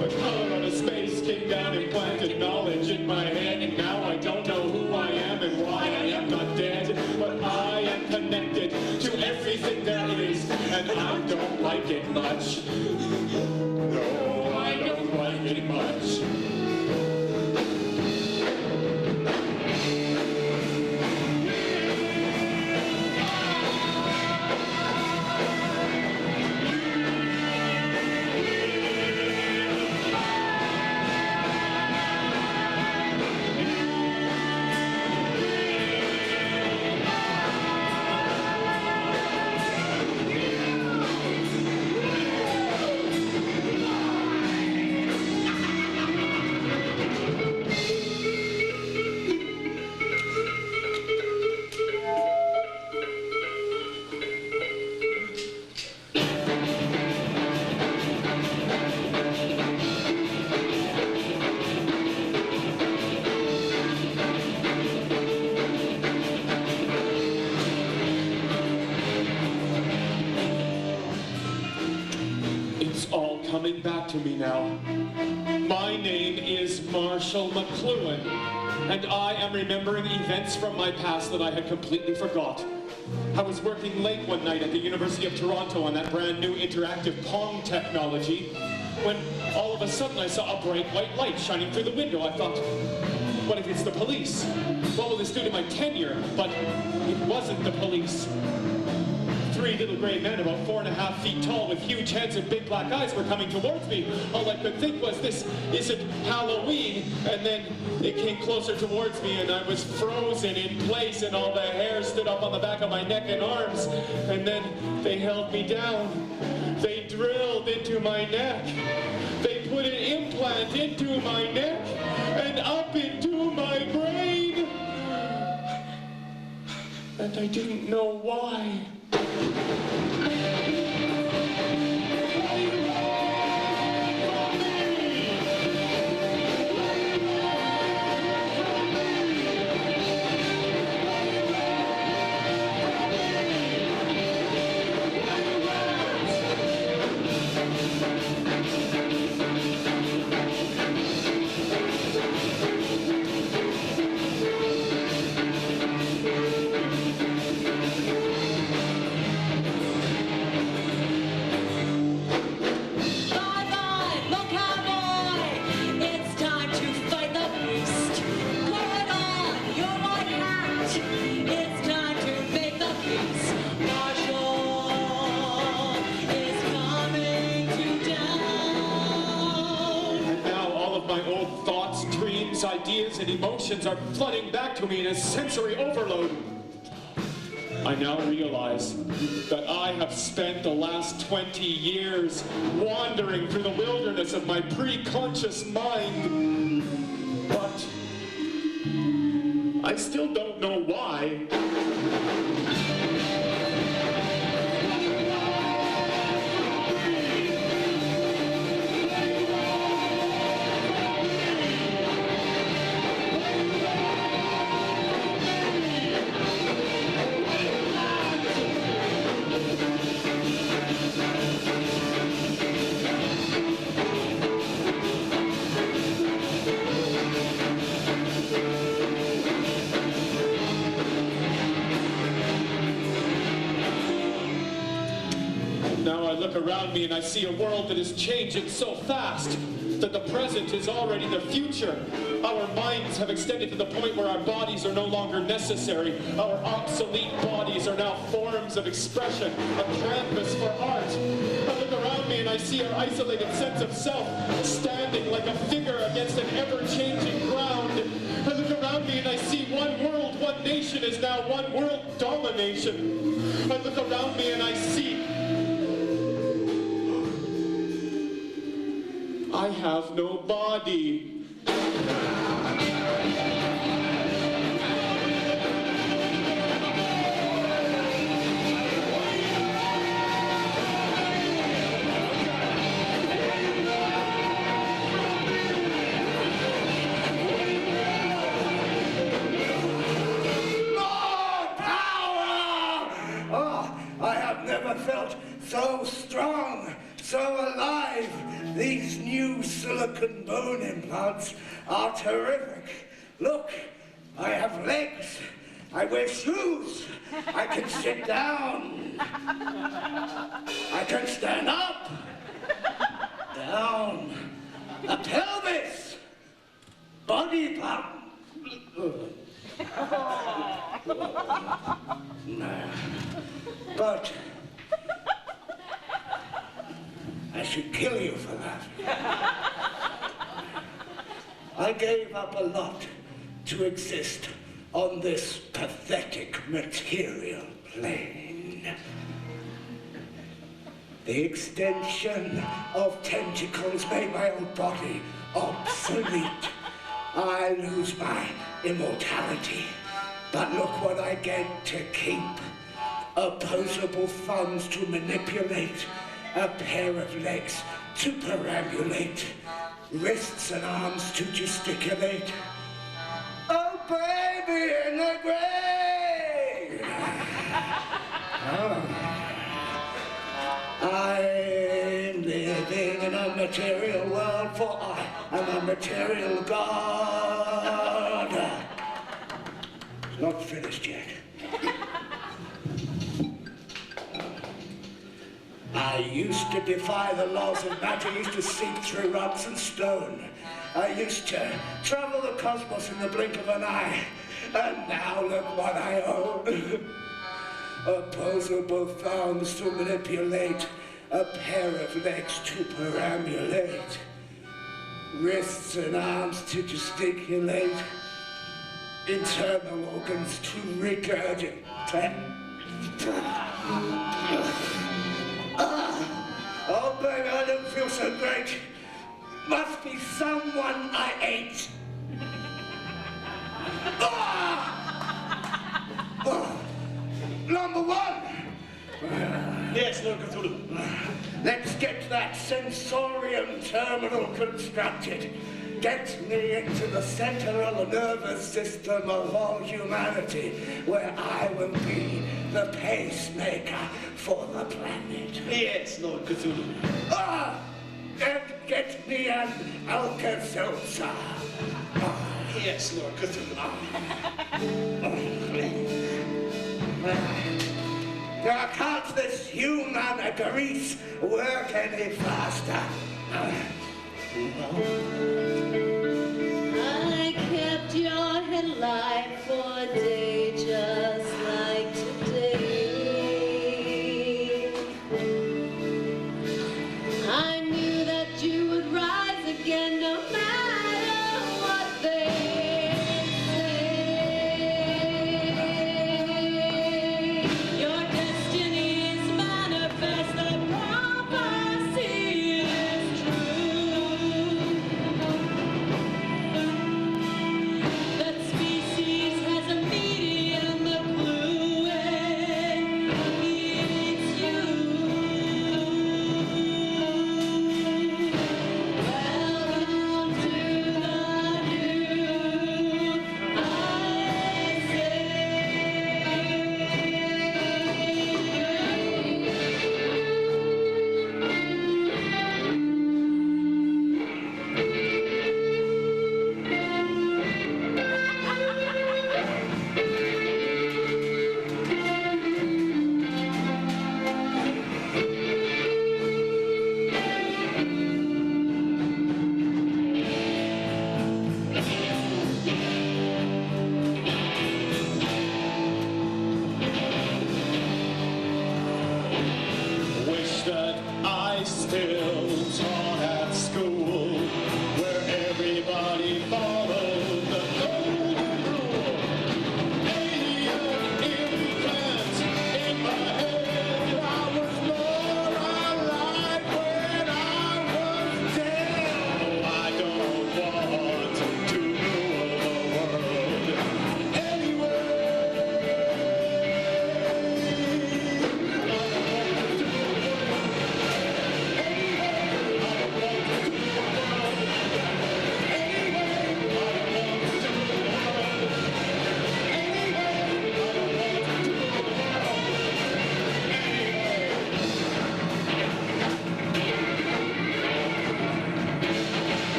The color out of space came down and planted knowledge in my head, and now I don't know who I am and why I am not dead. But I am connected to everything there is, and I don't like it much. No, I don't like it much. It's all coming back to me now. My name is Marshall McLuhan, and I am remembering events from my past that I had completely forgot. I was working late one night at the University of Toronto on that brand new interactive Pong technology, when all of a sudden I saw a bright white light shining through the window. I thought, what if it's the police? What will this do to my tenure? But it wasn't the police. 3 little gray men about 4.5 feet tall with huge heads and big black eyes were coming towards me. All I could think was, this isn't Halloween. And then it came closer towards me and I was frozen in place and all the hair stood up on the back of my neck and arms. And then they held me down. They drilled into my neck. They put an implant into my neck and up into my brain. and I didn't know why. Ideas and emotions are flooding back to me in a sensory overload. I now realize that I have spent the last 20 years wandering through the wilderness of my pre-conscious mind. But I still don't know why. Around me, and I see a world that is changing so fast that the present is already the future. Our minds have extended to the point where our bodies are no longer necessary. Our obsolete bodies are now forms of expression, a canvas for art. I look around me and I see our isolated sense of self standing like a figure against an ever-changing ground. I look around me and I see one world, one nation is now one world domination. I look around me and I see I have no body. Felt so strong, so alive. These new silicon bone implants are terrific. Look, I have legs. I wear shoes. I can sit down. I can stand up. Down. A pelvis. Body pump. But I should kill you for that. I gave up a lot to exist on this pathetic material plane. The extension of tentacles made my old body obsolete. I lose my immortality, but look what I get to keep. Opposable thumbs to manipulate, a pair of legs to perambulate, wrists and arms to gesticulate. Oh, baby in the grave! I'm living in a material world, for I am a material god. It's not finished yet. I used to defy the laws of matter, used to seep through rocks and stone. I used to travel the cosmos in the blink of an eye. And now look what I own. Opposable thumbs to manipulate, a pair of legs to perambulate, wrists and arms to gesticulate, internal organs to regurgitate. Oh, baby, I don't feel so great. Must be someone I ate. Yes, Lord Cthulhu. Let's get that sensorium terminal constructed. Get me into the central nervous system of all humanity, where I will be the pacemaker for the planet. Yes, Lord Cthulhu. And get me an Alka-Seltzer. Yes, Lord Cthulhu. Can't this human grease work any faster? I kept your headlight for a day just like today. I knew that you would rise again no matter what they say. Your destiny is manifest, the prophecy is true. That species has a medium, the clue, and it's you. Welcome to the new, I say. Wish that I still taught at school, where everybody followed the golden rule. Alien implants in my head. I was more alive when I was dead. Oh, I don't want to rule the world anyway.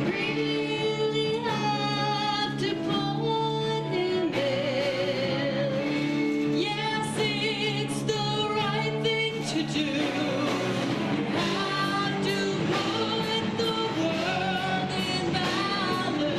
Really have to put him in. Yes, it's the right thing to do. You have to put the world in balance.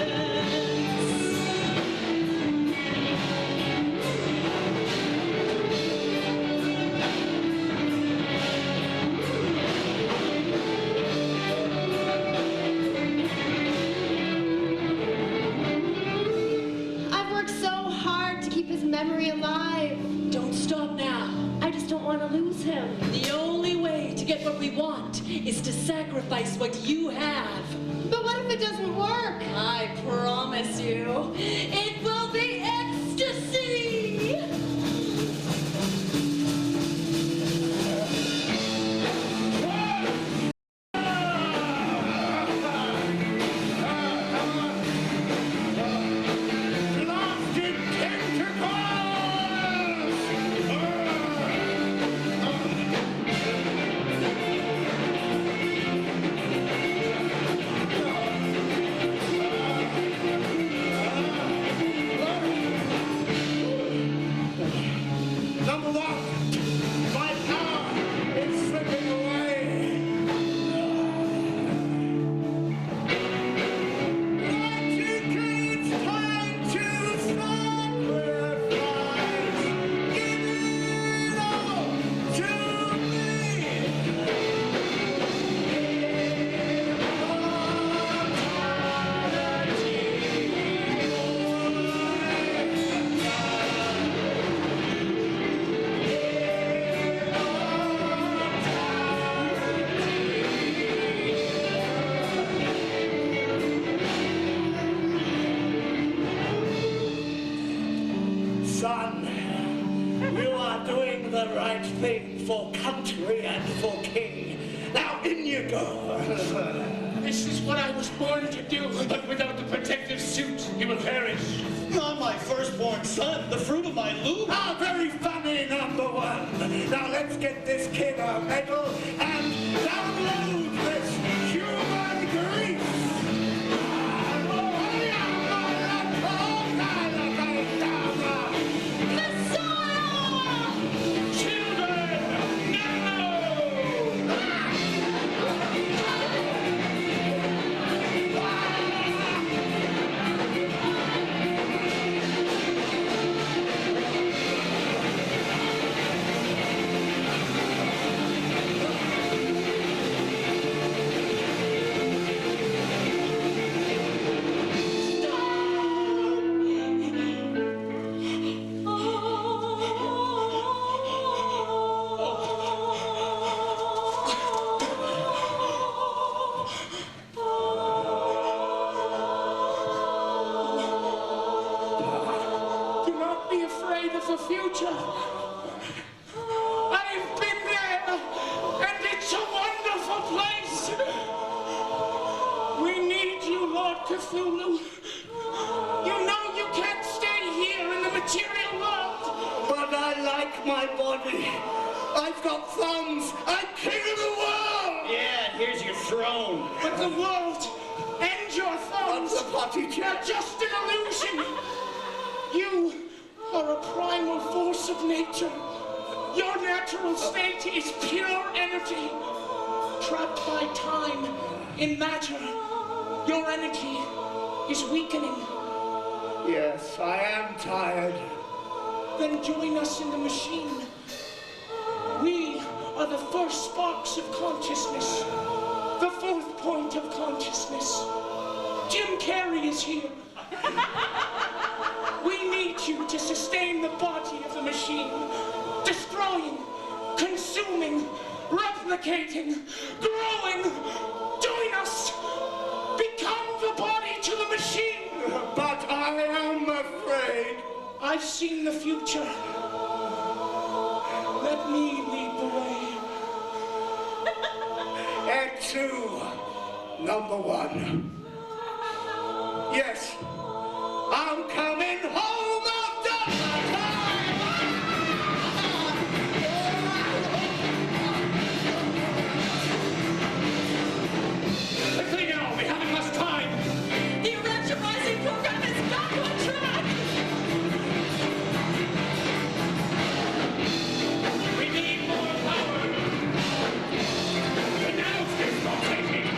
I've worked so hard to keep his memory alive. Don't stop now. I just don't want to lose him. The only way to get what we want is to sacrifice what you have. But what if it doesn't work? I promise you, it will be ecstasy! Blasted tentacles! son. You are doing the right thing for country and for king. Now in you go. This is what I was born to do, but without the protective suit, he will perish. Not my firstborn son, the fruit of my loom. Ah, very funny, number one. Now let's get this kid a medal and download this human grief. The future. I've been there, and it's a wonderful place. We need you, Lord Cthulhu. You know you can't stay here in the material world. But I like my body. I've got thumbs. I'm king of the world. Yeah, and here's your throne. But the world and your thumbs What's a potty are chat? just an illusion. You are a primal force of nature. Your natural state is pure energy, trapped by time in matter. Your energy is weakening. Yes, I am tired. Then join us in the machine. We are the first sparks of consciousness, the fourth point of consciousness. Jim Carrey is here. We need you to sustain the body of the machine, destroying, consuming, replicating, growing. Join us. Become the body to the machine. But I am afraid. I've seen the future. Let me lead the way. Act 2, number 1. Yes, I'm coming home after Quickly now, we haven't much time. The Urantia Rising program is back on track! We need more power. The now is rotating.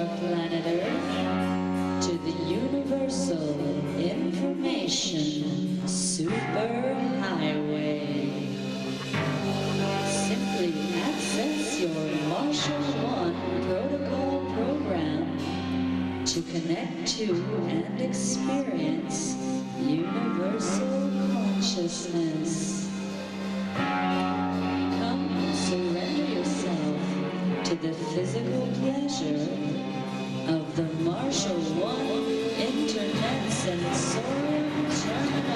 our planet Earth to the Universal Information Superhighway. Simply access your Marshall 1 protocol program to connect to and experience universal consciousness. Come surrender yourself to the physical pleasure of the Marshall 1 Internet Sensorium Terminal.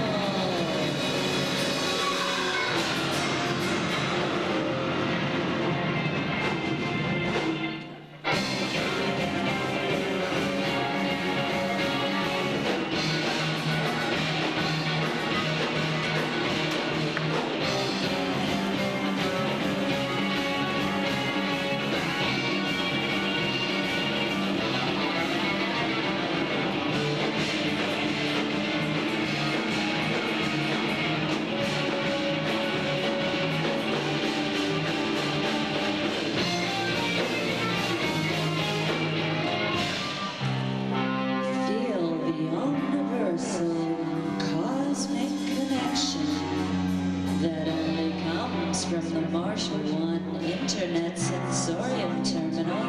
From the Marshall 1 Internet Sensorium Terminal.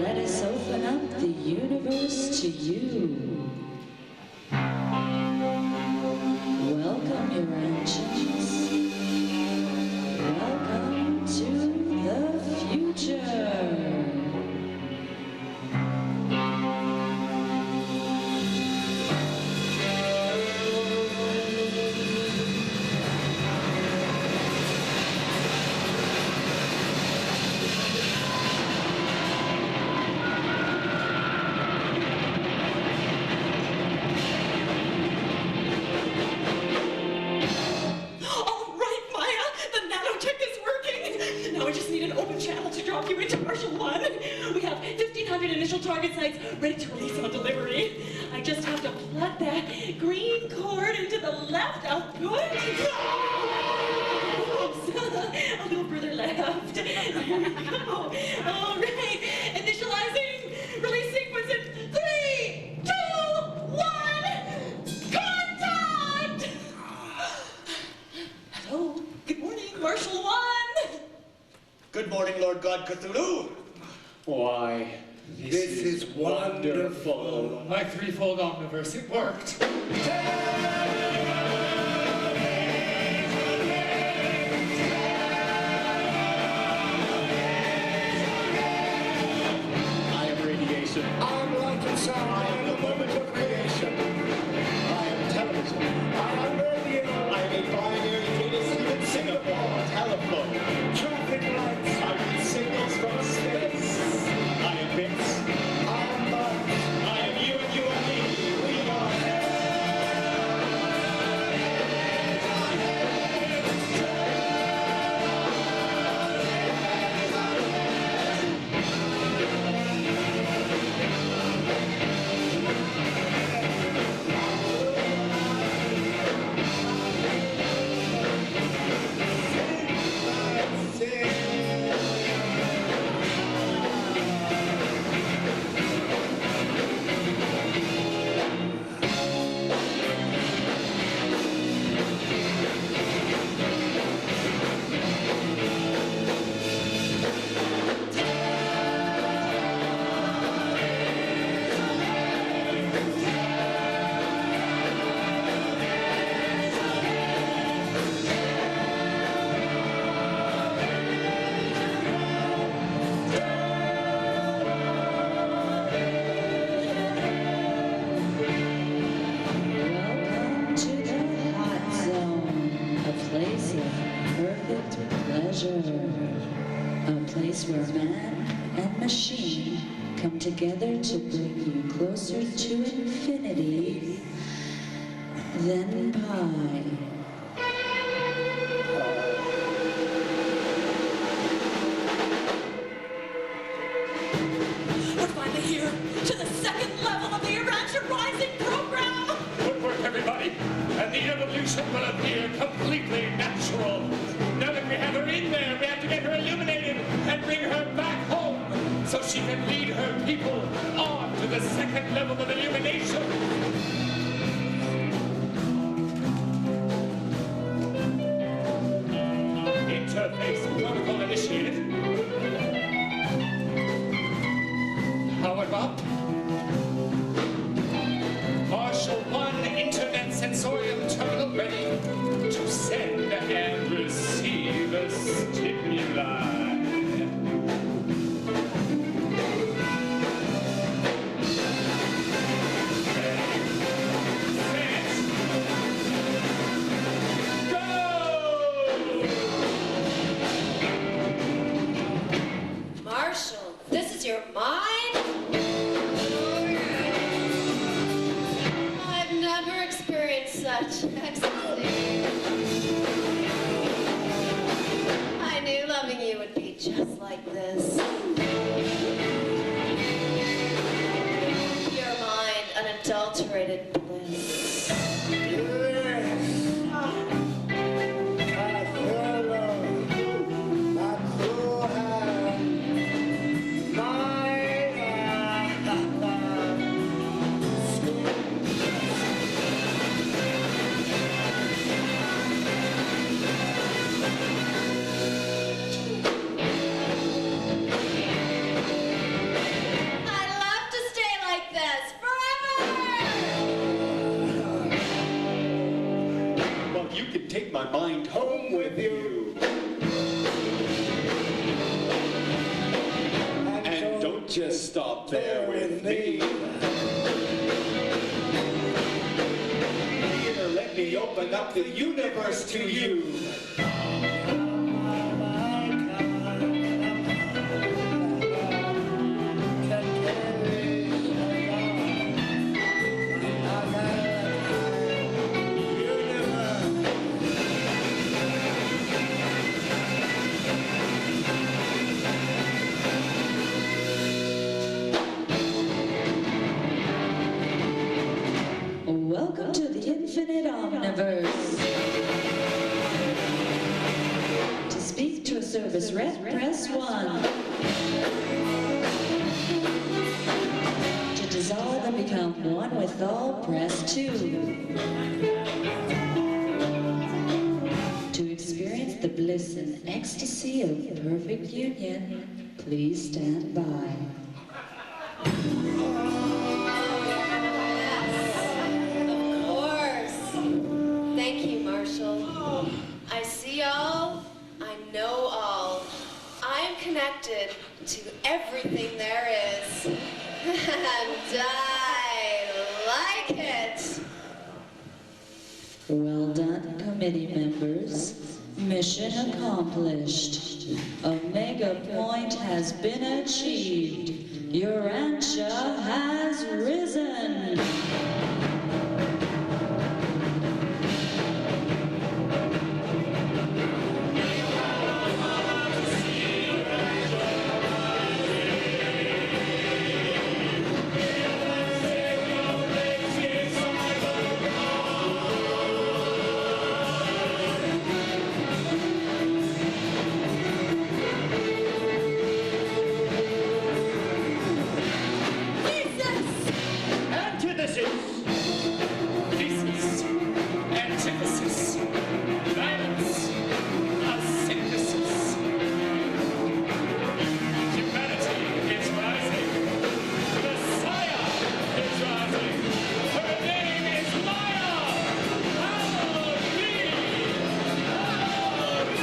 Let us open up the universe to you. Welcome, Urantians. Welcome to the future. Target sites ready to release on delivery. I just have to plug that green cord into the left output. Oops, a little further left. There we go. All right, initializing. Release sequence in 3, 2, 1. Contact! Hello. Good morning, Marshall 1. Good morning, Lord God Cthulhu. Why, this is wonderful. My threefold omniverse, it worked. I am radiation. I am light and sound. I am the moment of creation. I am television. I am radio. I am a binary data in Singapore. Telephone. Traffic lights. I read signals from space. I am bits. I am bugs. I am you and you and me. We are. A place where man and machine come together to bring you closer to infinity than pi. We're finally here to the second level of the Urantia Rising program! Good work, everybody, and the evolution will appear completely natural. Now that we have her in such ecstasy. I knew loving you would be just like this. Pure mind, unadulterated bliss. Take my mind home with you. And don't just stop there with me. Here, let me open up the universe to you. Welcome to the infinite omniverse. To speak to a service rep, press 1. To dissolve and become one with all, press 2. To experience the bliss and ecstasy of perfect union, please stand by. Thank you, Marshall. I see all, I know all. I am connected to everything there is. And I like it. Well done, committee members. Mission accomplished. Omega Point has been achieved. Urantia has risen. Antithesis! Thesis, Antithesis, balance, a synthesis. Humanity is rising. Messiah is rising. Her name is Maya. Halloween! Halloween!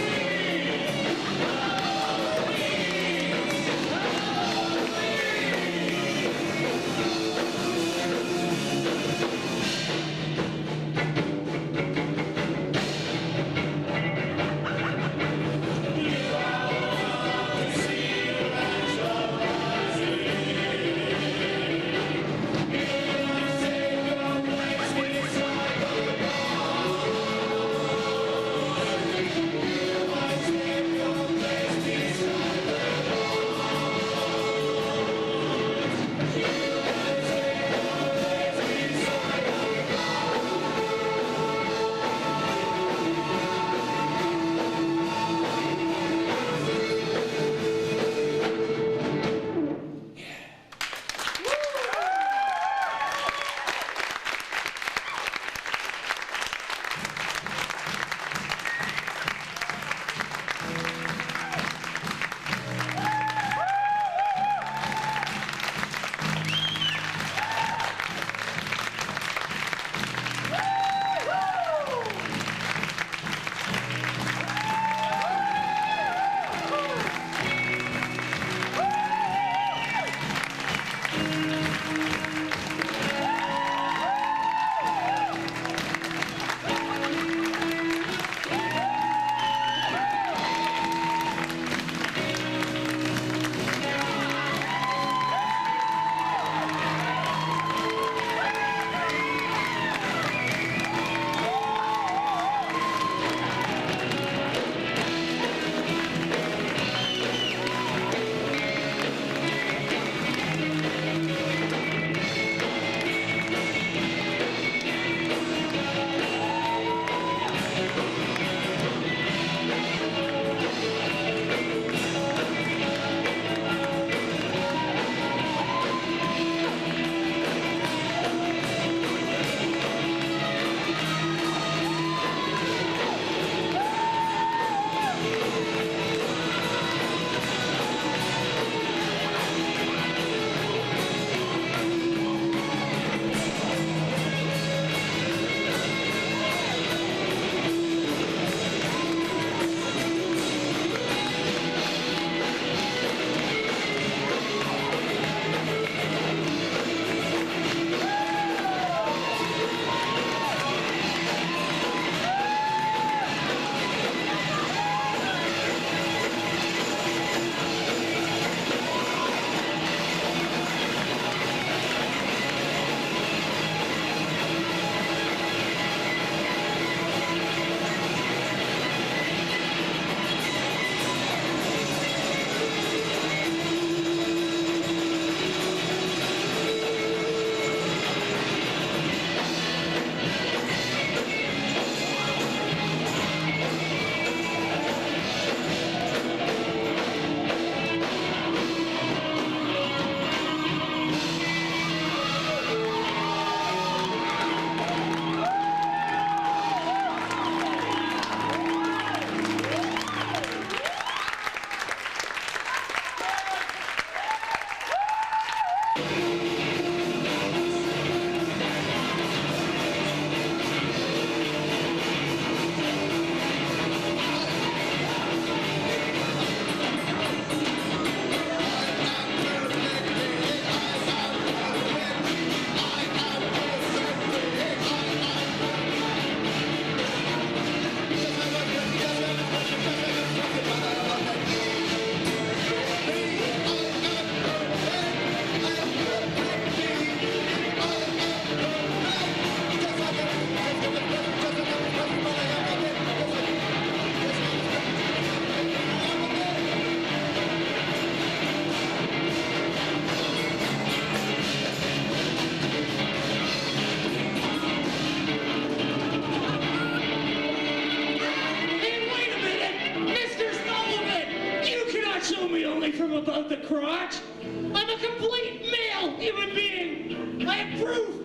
crotch. I'm a complete male human being. I have proof.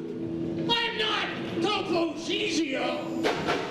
I'm not Topo Zizio.